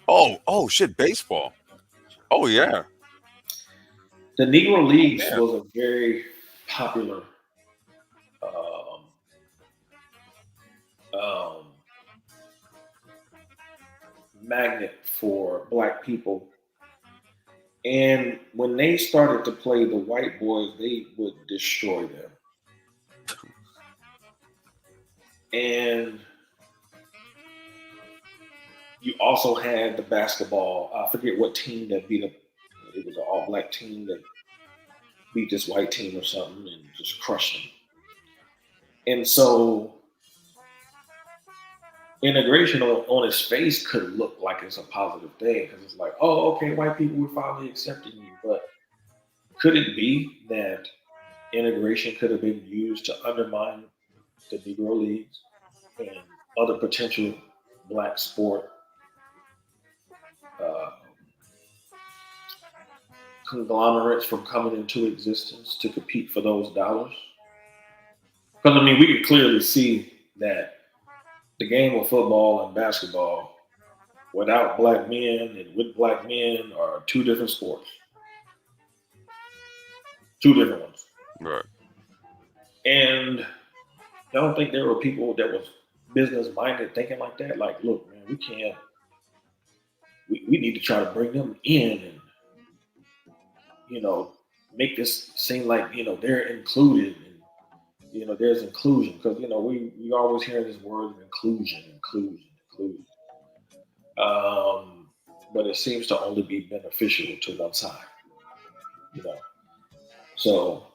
Oh shit, baseball. Oh yeah. The Negro Oh Leagues man. was a very popular um, um, magnet for black people. And when they started to play the white boys, they would destroy them. And you also had the basketball. I forget what team that beat up. It was an all black team that beat this white team or something and just crushed them. And so integration on its face could look like it's a positive thing because it's like, oh, okay, white people were finally accepting you. But could it be that integration could have been used to undermine the Negro Leagues and other potential black sport uh, conglomerates from coming into existence to compete for those dollars? Because I mean, we can clearly see that the game of football and basketball without black men and with black men are two different sports, two different ones. Right. And I don't think there were people that was business minded thinking like that. Like, look, man, we can't. We need to try to bring them in and you know make this seem like they're included and there's inclusion because we always hear this word of inclusion. Um, but it seems to only be beneficial to one side. You know, so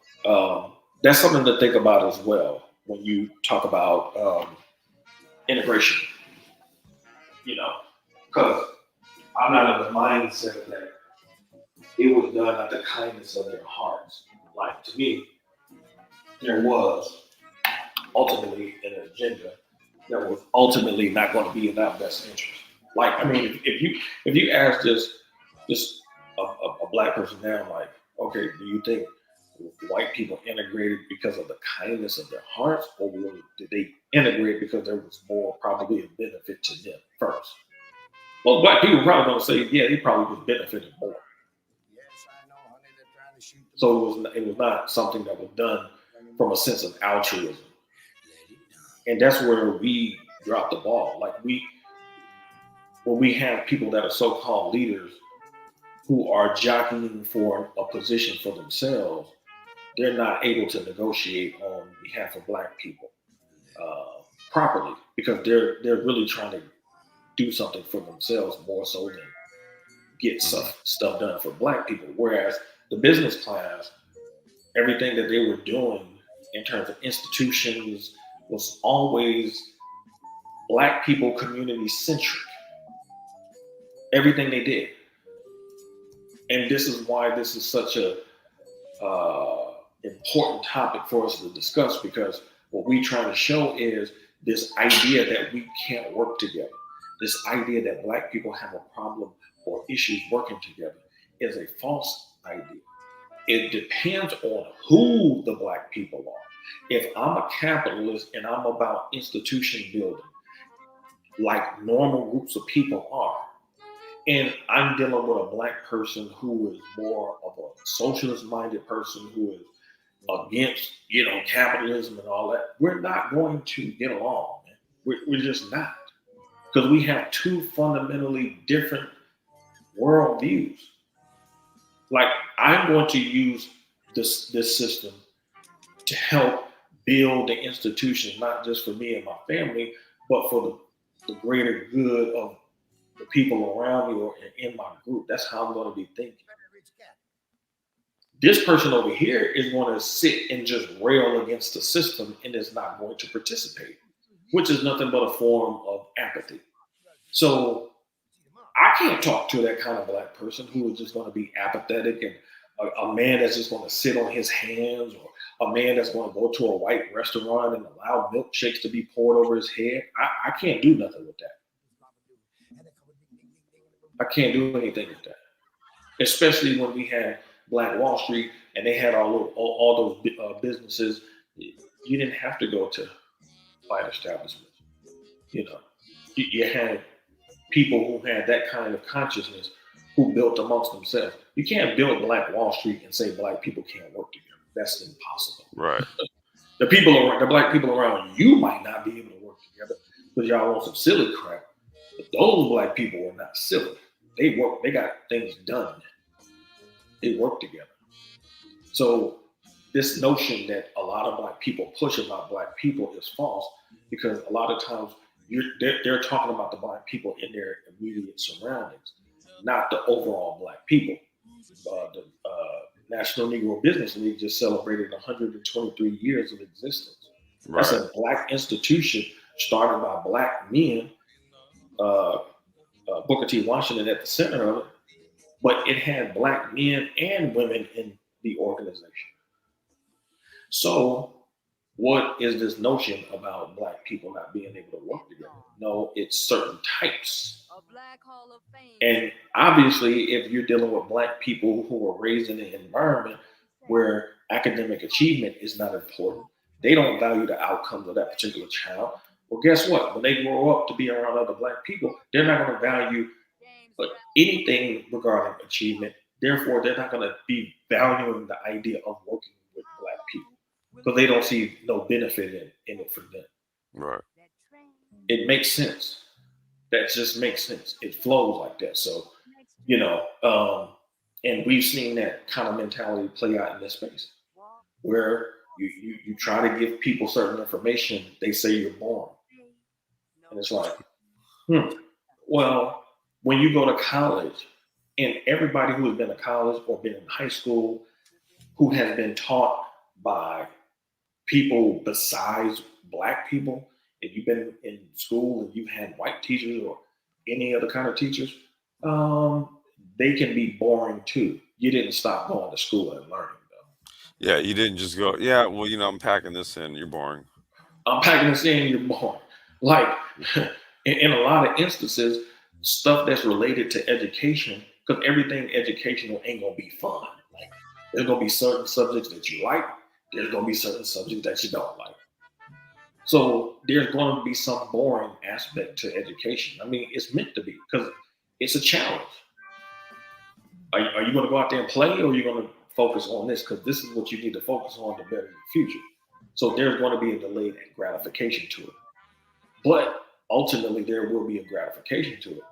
that's something to think about as well when you talk about integration. You know, because I'm not of the mindset that it was done out of the kindness of their hearts. Like to me, there was ultimately an agenda that was ultimately not going to be in our best interest. Like, I mean, if you ask just a black person now, like, okay, do you think white people integrated because of the kindness of their hearts, or did they integrate because there was more probably a benefit to them first? Well, black people probably going to say, yeah, they probably was benefiting more. Yes, I know, honey. They're trying to shoot the So moon. it was not something that was done from a sense of altruism, Let it down. and that's where we drop the ball. Like when we have people that are so-called leaders who are jockeying for a position for themselves, they're not able to negotiate on behalf of black people uh, properly because they're really trying to do something for themselves more so than get Hmm. stuff done for black people. Whereas the business class, everything that they were doing in terms of institutions was always black people community centric. Everything they did, and this is why this is such a important topic for us to discuss because what we trying to show is this idea that we can't work together. This idea that black people have a problem or issues working together is a false idea. It depends on who the black people are. If I'm a capitalist and I'm about institution building, like normal groups of people are, and I'm dealing with a black person who is more of a socialist minded person who is against, capitalism and all that, we're not going to get along, man. We're just not. Because we have two fundamentally different worldviews. Like, I'm going to use this system to help build the institution, not just for me and my family, but for the greater good of the people around me or in my group. That's how I'm going to be thinking. Very rich cat. This person over here is going to sit and just rail against the system and is not going to participate, which is nothing but a form of apathy. So I can't talk to that kind of black person who is just going to be apathetic and a man that's just going to sit on his hands, or a man that's going to go to a white restaurant and allow milkshakes to be poured over his head. I can't do nothing with that. I can't do anything with that, especially when we had Black Wall Street and they had all those businesses. You didn't have to go to white establishments. You know, you had people who had that kind of consciousness who built amongst themselves. You can't build Black Wall Street and say black people can't work together. That's impossible. Right. The black people around you might not be able to work together because y'all want some silly crap. But those black people are not silly. They work. They got things done. They work together. So this notion that a lot of black people push about black people is false because a lot of times they're talking about the black people in their immediate surroundings, not the overall black people. The National Negro Business League just celebrated 123 years of existence. That's Right. a black institution started by black men, uh, Booker T. Washington at the center of it, but it had black men and women in the organization. So, what is this notion about black people not being able to work together? No, it's certain types. And obviously, if you're dealing with black people who are raised in an environment where academic achievement is not important, they don't value the outcomes of that particular child. Well, guess what? When they grow up to be around other black people, they're not going to value anything regarding achievement. Therefore, they're not going to be valuing the idea of working with black people because they don't see no benefit in it for them. Right. It makes sense. That just makes sense. It flows like that. So, you know, and we've seen that kind of mentality play out in this space where you try to give people certain information, they say you're boring. And it's like, hmm, well, when you go to college, and everybody who has been to college or been in high school who has been taught by people besides black people, if you've been in school and you've had white teachers or any other kind of teachers, they can be boring too. You didn't stop going to school and learning though. Yeah. You didn't just go, yeah, well, I'm packing this in. You're boring. I'm packing this in, you're boring. Like in a lot of instances, stuff that's related to education, because everything educational ain't gonna be fun. Like there's gonna be certain subjects that you like, there's gonna be certain subjects that you don't like. So there's going to be some boring aspect to education. I mean, it's meant to be because it's a challenge. Are you going to go out there and play, or are you going to focus on this? Because this is what you need to focus on to better your future. So there's going to be a delayed gratification to it. But ultimately, there will be a gratification to it.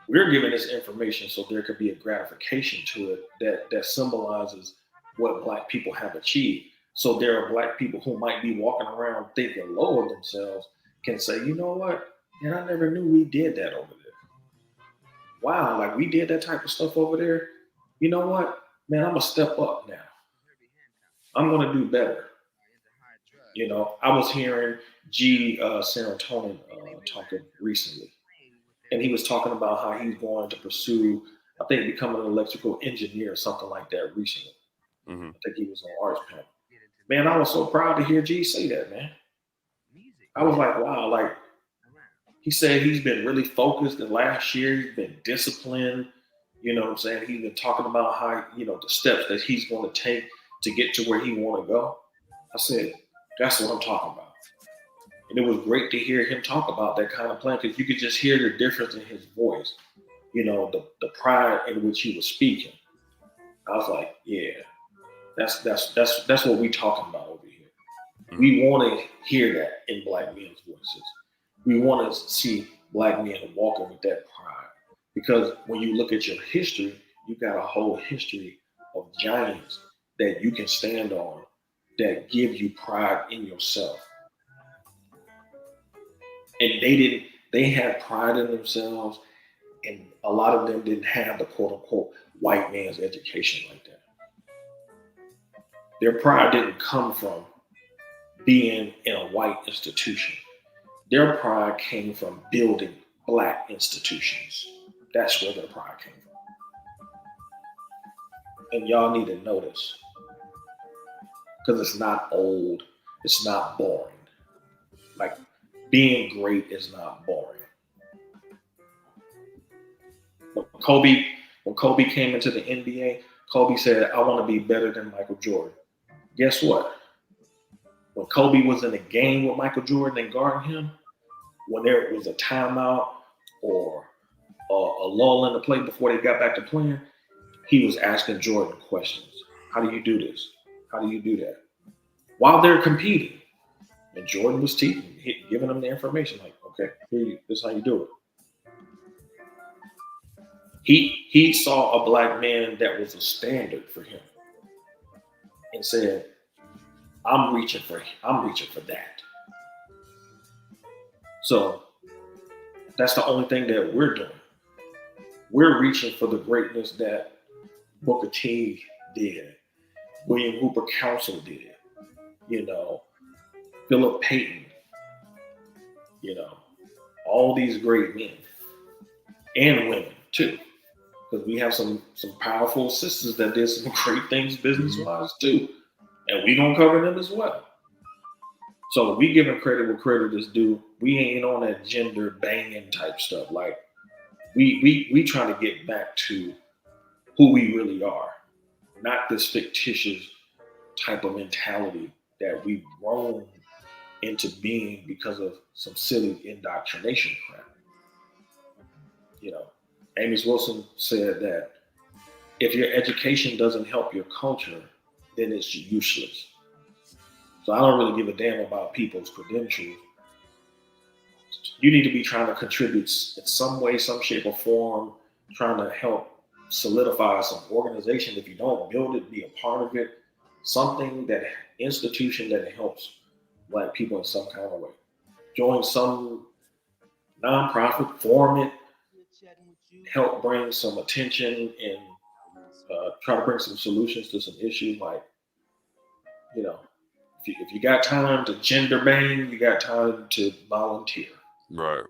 We're giving this information so there could be a gratification to it that symbolizes what Black people have achieved. So there are Black people who might be walking around thinking low of themselves can say, you know what? Man, I never knew we did that over there. Wow, like we did that type of stuff over there. You know what? Man, I'm gonna step up now. I'm gonna do better. You know, I was hearing G Serotonin talking recently, and he was talking about how he's going to pursue, I think, becoming an electrical engineer or something like that recently. Hmm. I think he was on Arts Panel. Man, I was so proud to hear G say that, man. I was like, wow, like he said he's been really focused the last year, he's been disciplined, you know what I'm saying? He's been talking about how, you know, the steps that he's going to take to get to where he want to go. I said, that's what I'm talking about. And it was great to hear him talk about that kind of plan because you could just hear the difference in his voice, you know, the pride in which he was speaking. I was like, yeah, that's what we talking about over here. Hmm. We want to hear that in Black men's voices. We want to see Black men walking with that pride. Because when you look at your history, you got a whole history of giants that you can stand on that give you pride in yourself. And they had pride in themselves, and a lot of them didn't have the quote unquote white man's education like that. Their pride didn't come from being in a white institution. Their pride came from building Black institutions. That's where their pride came from. And y'all need to know this because it's not old, it's not boring. Like being great is not boring. When Kobe, when Kobe came into the NBA, Kobe said, "I want to be better than Michael Jordan." Guess what? When Kobe was in a game with Michael Jordan and guarding him, when there was a timeout or a lull in the play before they got back to playing, he was asking Jordan questions. How do you do this? How do you do that? While they're competing. And Jordan was teaching, giving them the information like, okay, this is how you do it. He saw a Black man that was a standard for him and said, I'm reaching for that. So that's the only thing that we're doing. We're reaching for the greatness that Booker T did, William Hooper Council did, you know, Philip Payton, you know, all these great men and women too, because we have some powerful sisters that did some great things business wise too, and we gonna cover them as well. So we giving credit where credit is due. We ain't on that gender banging type stuff. Like we trying to get back to who we really are, not this fictitious type of mentality that we've grown into being because of some silly indoctrination crap. You know, Amy Wilson said that if your education doesn't help your culture, then it's useless. So I don't really give a damn about people's credentials. You need to be trying to contribute in some way, some shape or form, trying to help solidify some organization. If you don't build it, be a part of it. Something that institution that helps Black people in some kind of way. Join some nonprofit, form it, help bring some attention and try to bring some solutions to some issues like, you know, if you got time to gender bang, you got time to volunteer, Right.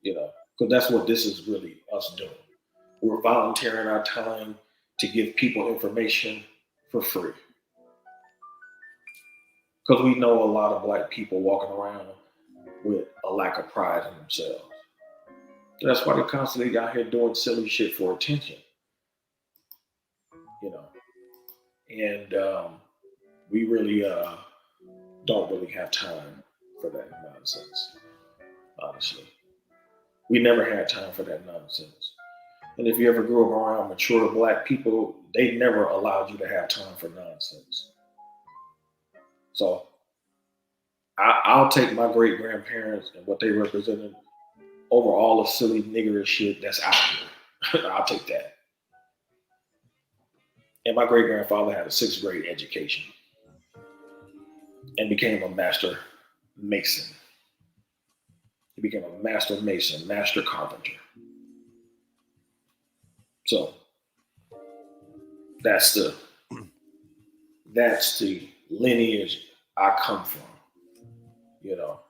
you know, because that's what this is really us doing. We're volunteering our time to give people information for free. Because we know a lot of Black people walking around with a lack of pride in themselves. That's why they're constantly out here doing silly shit for attention, you know. And we really don't really have time for that nonsense, honestly. We never had time for that nonsense. And if you ever grew up around mature black people, they never allowed you to have time for nonsense. So I'll take my great grandparents and what they represented over all the silly niggerish shit that's out here. I'll take that. And my great grandfather had a sixth grade education and became a master mason. He became a master mason, master carpenter. So that's the that's the lineage I come from. You know,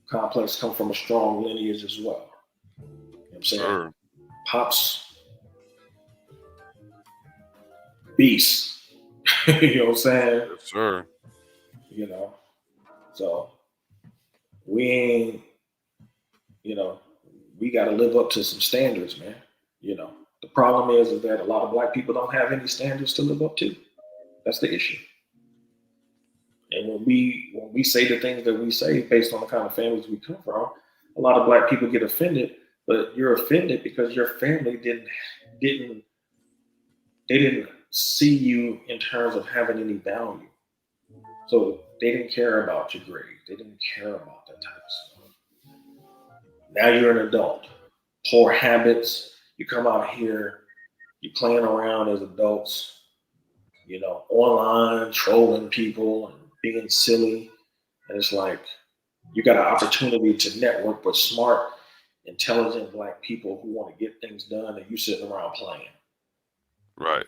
Complex come from a strong lineage as well. You know what I'm saying? Sure. Pops, beast. You know what I'm saying? Yes, sir. You know, so we ain't, you know, we got to live up to some standards, man. You know, the problem is that a lot of black people don't have any standards to live up to. That's the issue. And when we say the things that we say based on the kind of families we come from, a lot of black people get offended. But you're offended because your family didn't they didn't see you in terms of having any value. So they didn't care about your grades. They didn't care about that type of stuff. Now you're an adult. Poor habits. You come out here, you playing around as adults, you know, online, trolling people and being silly. And it's like you got an opportunity to network with smart, intelligent black people who want to get things done and you sitting around playing. Right.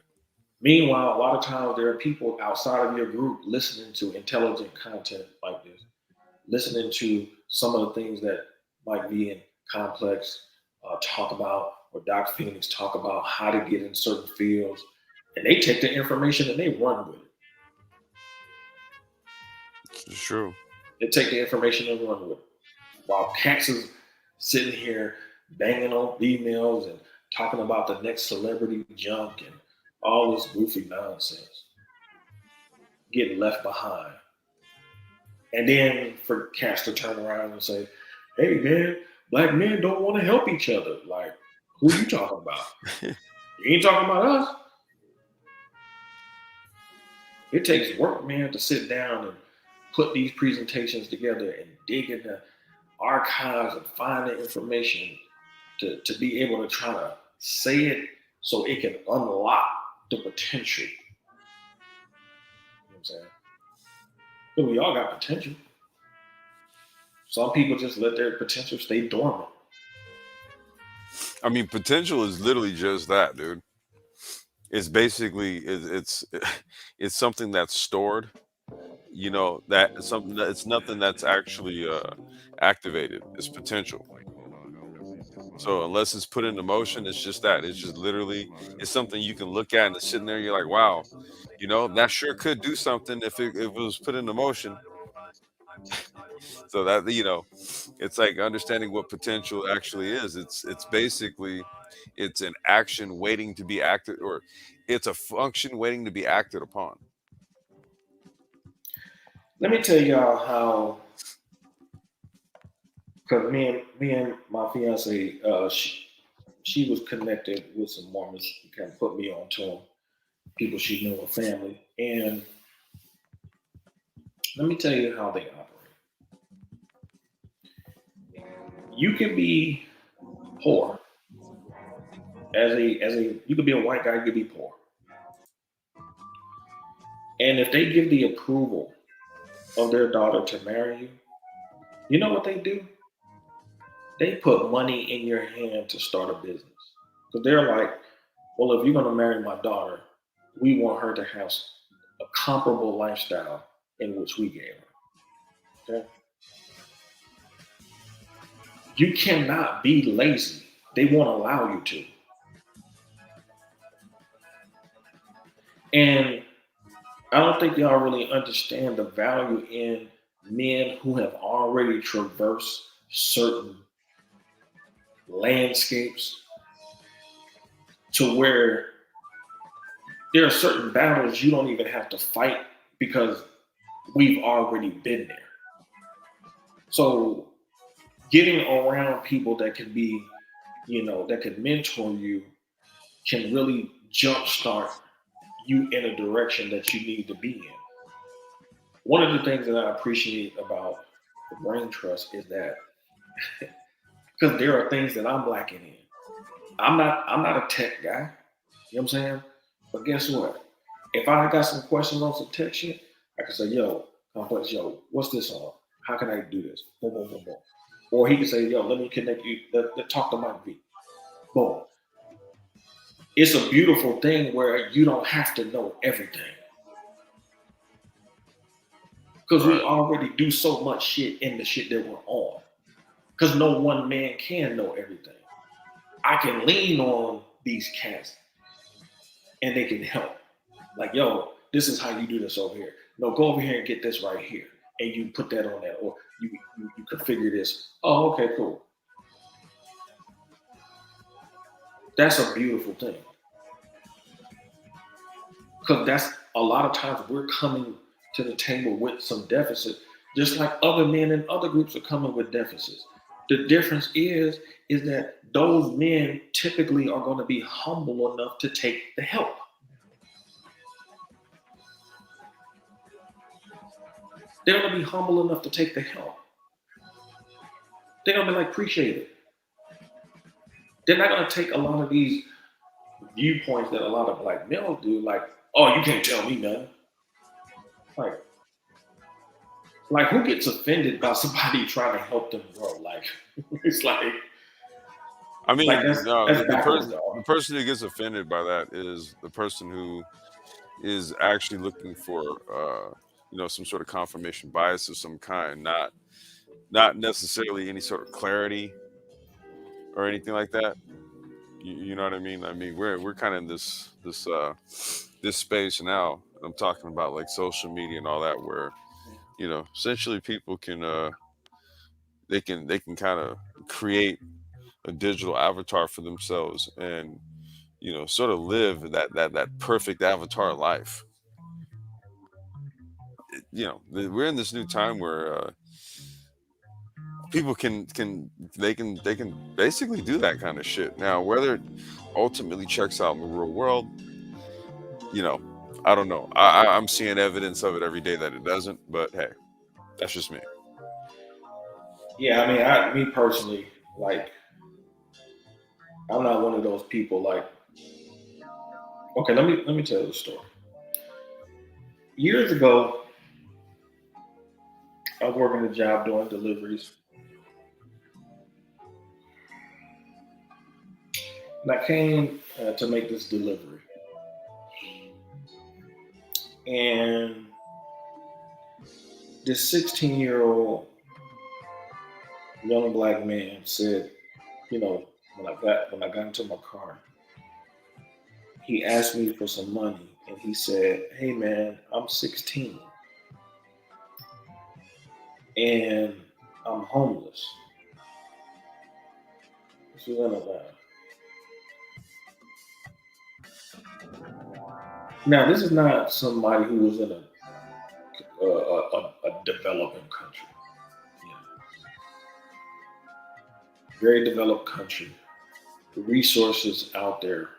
Meanwhile, a lot of times there are people outside of your group listening to intelligent content like this, listening to some of the things that Mike V and Complex talk about, or Doc Phoenix talk about how to get in certain fields, and they take the information and they run with it. It's true. They take the information and run with it. While Cax is sitting here banging on females and talking about the next celebrity junk and all this goofy nonsense, getting left behind. And then for Cass to turn around and say, hey man, black men don't want to help each other. Like, who you talking about? You ain't talking about us. It takes work, man, to sit down and put these presentations together and dig in the archives and find the information to be able to try to say it so it can unlock the potential. You know what I'm saying? But we all got potential. Some people just let their potential stay dormant. I mean, potential is literally just that, dude. It's basically it's something that's stored. You know that something that it's nothing that's actually activated. It's potential. So unless it's put into motion, it's just that. It's just literally it's something you can look at and it's sitting there. You're like, wow, you know, that sure could do something if it was put into motion. So that it's like understanding what potential actually is. It's basically it's an action waiting to be acted, or it's a function waiting to be acted upon. Let me tell y'all how, because me and my fiance, she was connected with some Mormons. She kind of put me on to them, people she knew, a family. And let me tell you how they operate. You can be poor as a you could be a white guy, you could be poor. And if they give the approval of their daughter to marry you, you know what they do? They put money in your hand to start a business. Because they're like, well, if you're going to marry my daughter, we want her to have a comparable lifestyle in which we gave her. Okay? You cannot be lazy. They won't allow you to. And I don't think y'all really understand the value in men who have already traversed certain landscapes to where there are certain battles you don't even have to fight because we've already been there. So getting around people that can be, that can mentor you can really jumpstart you in a direction that you need to be in. One of the things that I appreciate about the brain trust is that because there are things that I'm lacking in. I'm not a tech guy. You know what I'm saying? But guess what? If I got some questions on some tech shit, I can say, yo, complex, yo, what's this on? How can I do this? Boom, boom, boom, boom. Or he can say, yo, let me connect you, talk to Mike V. Boom. It's a beautiful thing where you don't have to know everything. Because we Right. already do so much shit in the shit that we're on. Because no one man can know everything. I can lean on these cats and they can help. Like, yo, this is how you do this over here. No, go over here and get this right here. And you put that on that. Or you configure this. Oh, okay, cool. That's a beautiful thing. Because that's a lot of times we're coming to the table with some deficit, just like other men in other groups are coming with deficits. The difference is that those men typically are going to be humble enough to take the help. They're going to be humble enough to take the help. They're going to be like, appreciate it. They're not going to take a lot of these viewpoints that a lot of black males do, like, oh, you can't tell me nothing. Like who gets offended by somebody trying to help them grow? Like, it's I like mean, no, that's backwards, the dog. person who gets offended by that is the person who is actually looking for, some sort of confirmation bias of some kind, not necessarily any sort of clarity or anything like that. You know what I mean? I mean, we're kind of in this space now. I'm talking about like social media and all that, where essentially people can they can kind of create a digital avatar for themselves and sort of live that perfect avatar life. We're in this new time where people can basically do that kind of shit now. Whether it ultimately checks out in the real world, you know I don't know. I'm seeing evidence of it every day that it doesn't, but hey, that's just me. Yeah, I mean, me personally, like, I'm not one of those people. Like, okay, let me tell you the story. Years ago, I was working a job doing deliveries, and I came to make this delivery, and this 16-year-old young black man said, when I got into my car, he asked me for some money, and he said, "Hey man, I'm 16 and I'm homeless." This was in Atlanta. Now, this is not somebody who was in a developing country, you know, very developed country. The resources out there.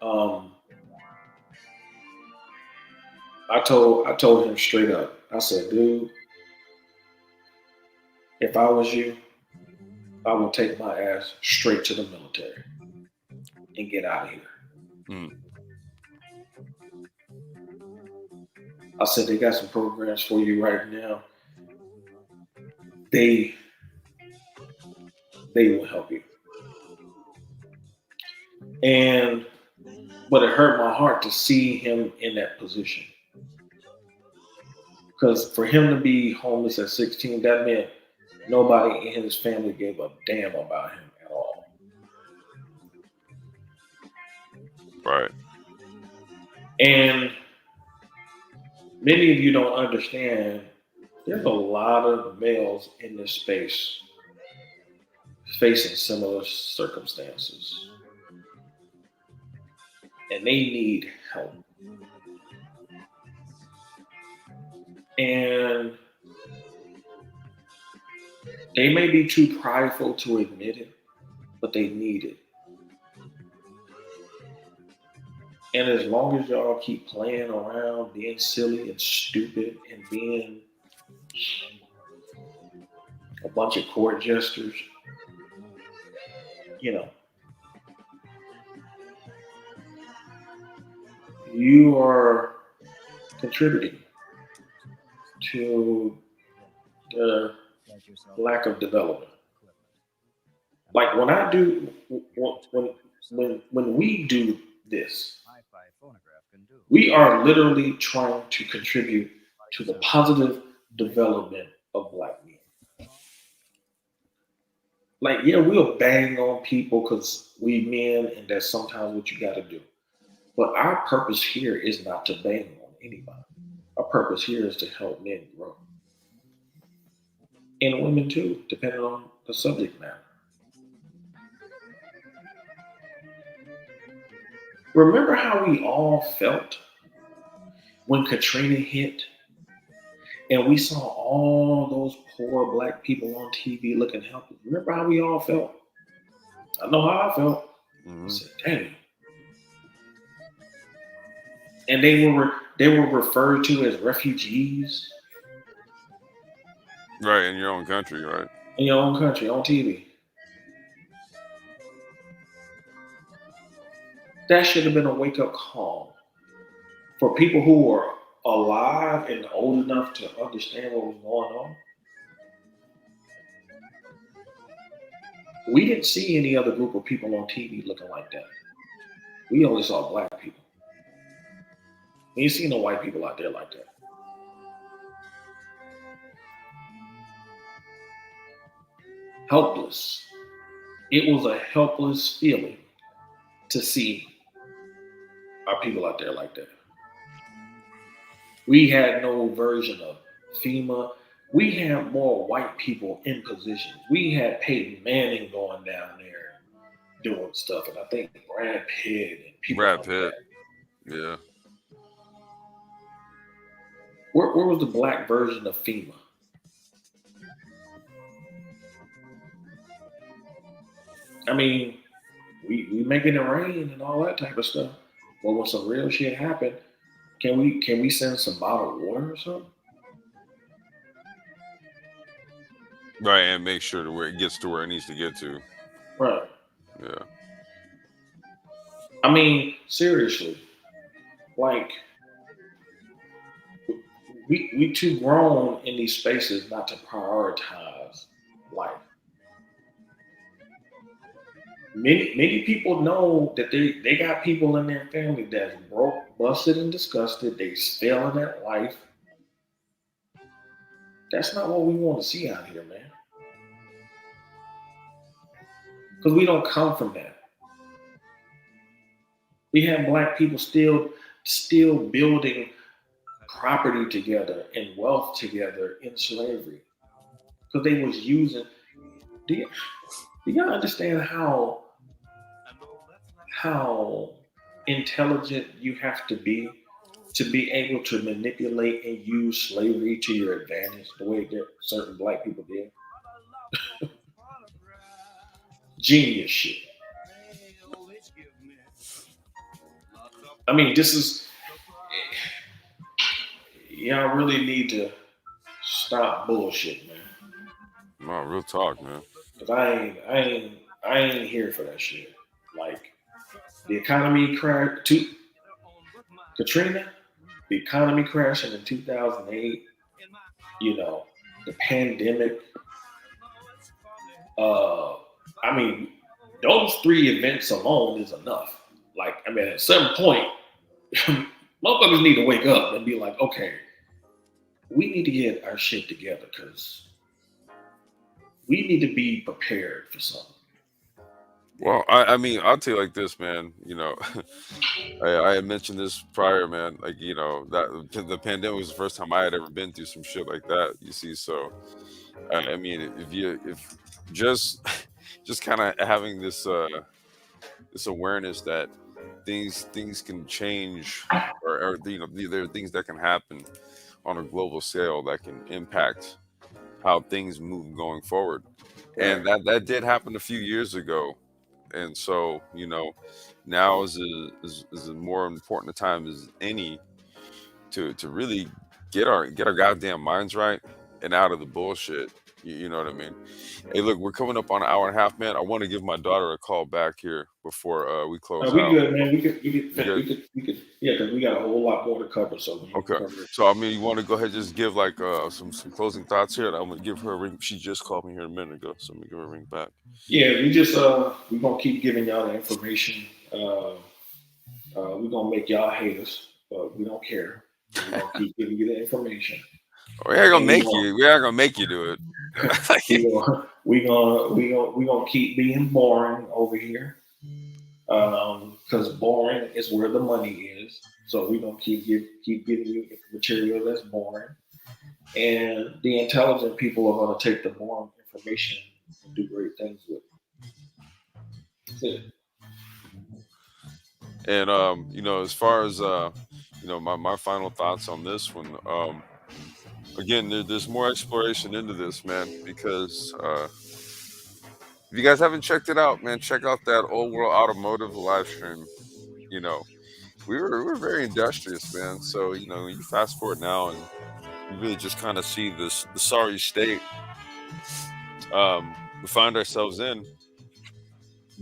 Um, I told him straight up. I said, "Dude, if I was you, I would take my ass straight to the military and get out of here." Mm, I said, "They got some programs for you right now. They they will help you." And but it hurt my heart to see him in that position. Because for him to be homeless at 16, that meant nobody in his family gave a damn about him at all. right. And many of you don't understand there's a lot of males in this space facing similar circumstances, and they need help. And they may be too prideful to admit it, but they need it. And as long as y'all keep playing around, being silly and stupid, and being a bunch of court jesters, you know, you are contributing to the lack of development. Like when I do, when we do this, we are literally trying to contribute to the positive development of black men. Like, yeah, we'll bang on people because we men, and that's sometimes what you got to do. But our purpose here is not to bang on anybody. Our purpose here is to help men grow, and women too, depending on the subject matter. Remember how we all felt when Katrina hit and we saw all those poor black people on TV looking helpless? Remember how we all felt? I know how I felt. I said, "Damn." And they were referred to as refugees. Right, in your own country, right? In your own country on TV. That should have been a wake up call for people who were alive and old enough to understand what was going on. We didn't see any other group of people on TV looking like that. We only saw black people. We didn't see no white people out there like that. Helpless. It was a helpless feeling to see our people out there like that. We had no version of FEMA. We had more white people in positions. We had Peyton Manning going down there doing stuff, and I think Brad Pitt and people Brad like Pitt. that. Yeah. Where was the black version of FEMA? I mean, we making it rain and all that type of stuff. But when some real shit happened, can we send some bottled water or something? Right, and make sure to where it gets to where it needs to get to. Right. Yeah. I mean, seriously, like we too grown in these spaces not to prioritize life. Many people know that they got people in their family that's broke, busted, and disgusted. They failing at life. That's not what we want to see out here, man. Because we don't come from that. We have black people still building property together and wealth together in slavery. Because they was using. Do y'all understand how intelligent you have to be able to manipulate and use slavery to your advantage the way that certain black people did? Genius shit. I mean, this is y'all really need to stop bullshit, man. No, real talk, man. Cause I ain't here for that shit. Like the economy crashed. Katrina, the economy crashing in 2008. You know, the pandemic. I mean, those three events alone is enough. Like, I mean, at some point, motherfuckers need to wake up and be like, okay, we need to get our shit together because we need to be prepared for something. Well, I mean, I'll tell you like this, man. I had mentioned this prior, man. Like, that the pandemic was the first time I had ever been through some shit like that. You see, so I mean, if just just kind of having this awareness that things can change, or there are things that can happen on a global scale that can impact how things move going forward, Right. and that did happen a few years ago. And so, now is a more important a time as any to really get our goddamn minds right and out of the bullshit. You know what I mean? Hey, look, we're coming up on an hour and a half, man. I want to give my daughter a call back here before we close We out. good, man. You good? We could, yeah, because we got a whole lot more to cover, so we can Okay. cover it. So I mean, you want to go ahead and just give like some closing thoughts here, and I'm gonna give her a ring. She just called me here a minute ago, so I'm gonna give her a ring back. Yeah, we gonna keep giving y'all the information. We're gonna make y'all hate us, but we don't care. We're gonna keep giving you the information, We ain't gonna and make you. We ain't gonna make you do it. we gonna keep being boring over here, because boring is where the money is. So we're gonna keep giving you material that's boring, and the intelligent people are gonna take the boring information and do great things with it. That's it. And as far as my final thoughts on this one. Again, there's more exploration into this, man, because if you guys haven't checked it out, man, check out that Old World Automotive live stream. You know, we were very industrious, man. So you fast forward now, and you really just kind of see the sorry state we find ourselves in,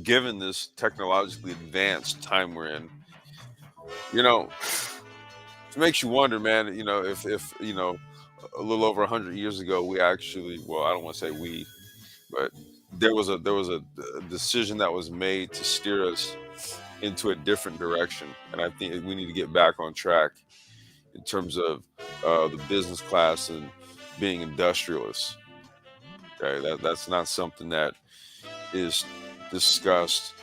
given this technologically advanced time we're in. You know, it makes you wonder, man. If a little over 100 years ago, we actually, well, I don't want to say we, but there was a decision that was made to steer us into a different direction, and I think we need to get back on track in terms of the business class and being industrialists. Okay, that's not something that is discussed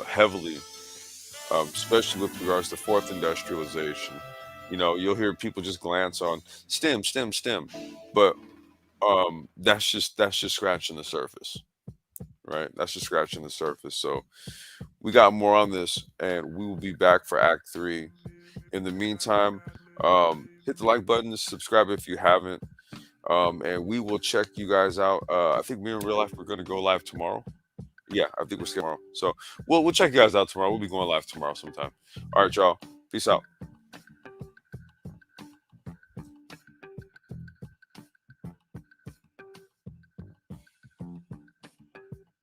heavily, especially with regards to fourth industrialization. You'll hear people just glance on STEM, STEM, STEM, but that's just scratching the surface, right? That's just scratching the surface. So we got more on this, and we will be back for Act Three. In the meantime, hit the like button, subscribe if you haven't, and we will check you guys out. I think me in real life we're going to go live tomorrow. Yeah, I think we're scheduled tomorrow. So we'll check you guys out tomorrow. We'll be going live tomorrow sometime. All right, y'all. Peace out.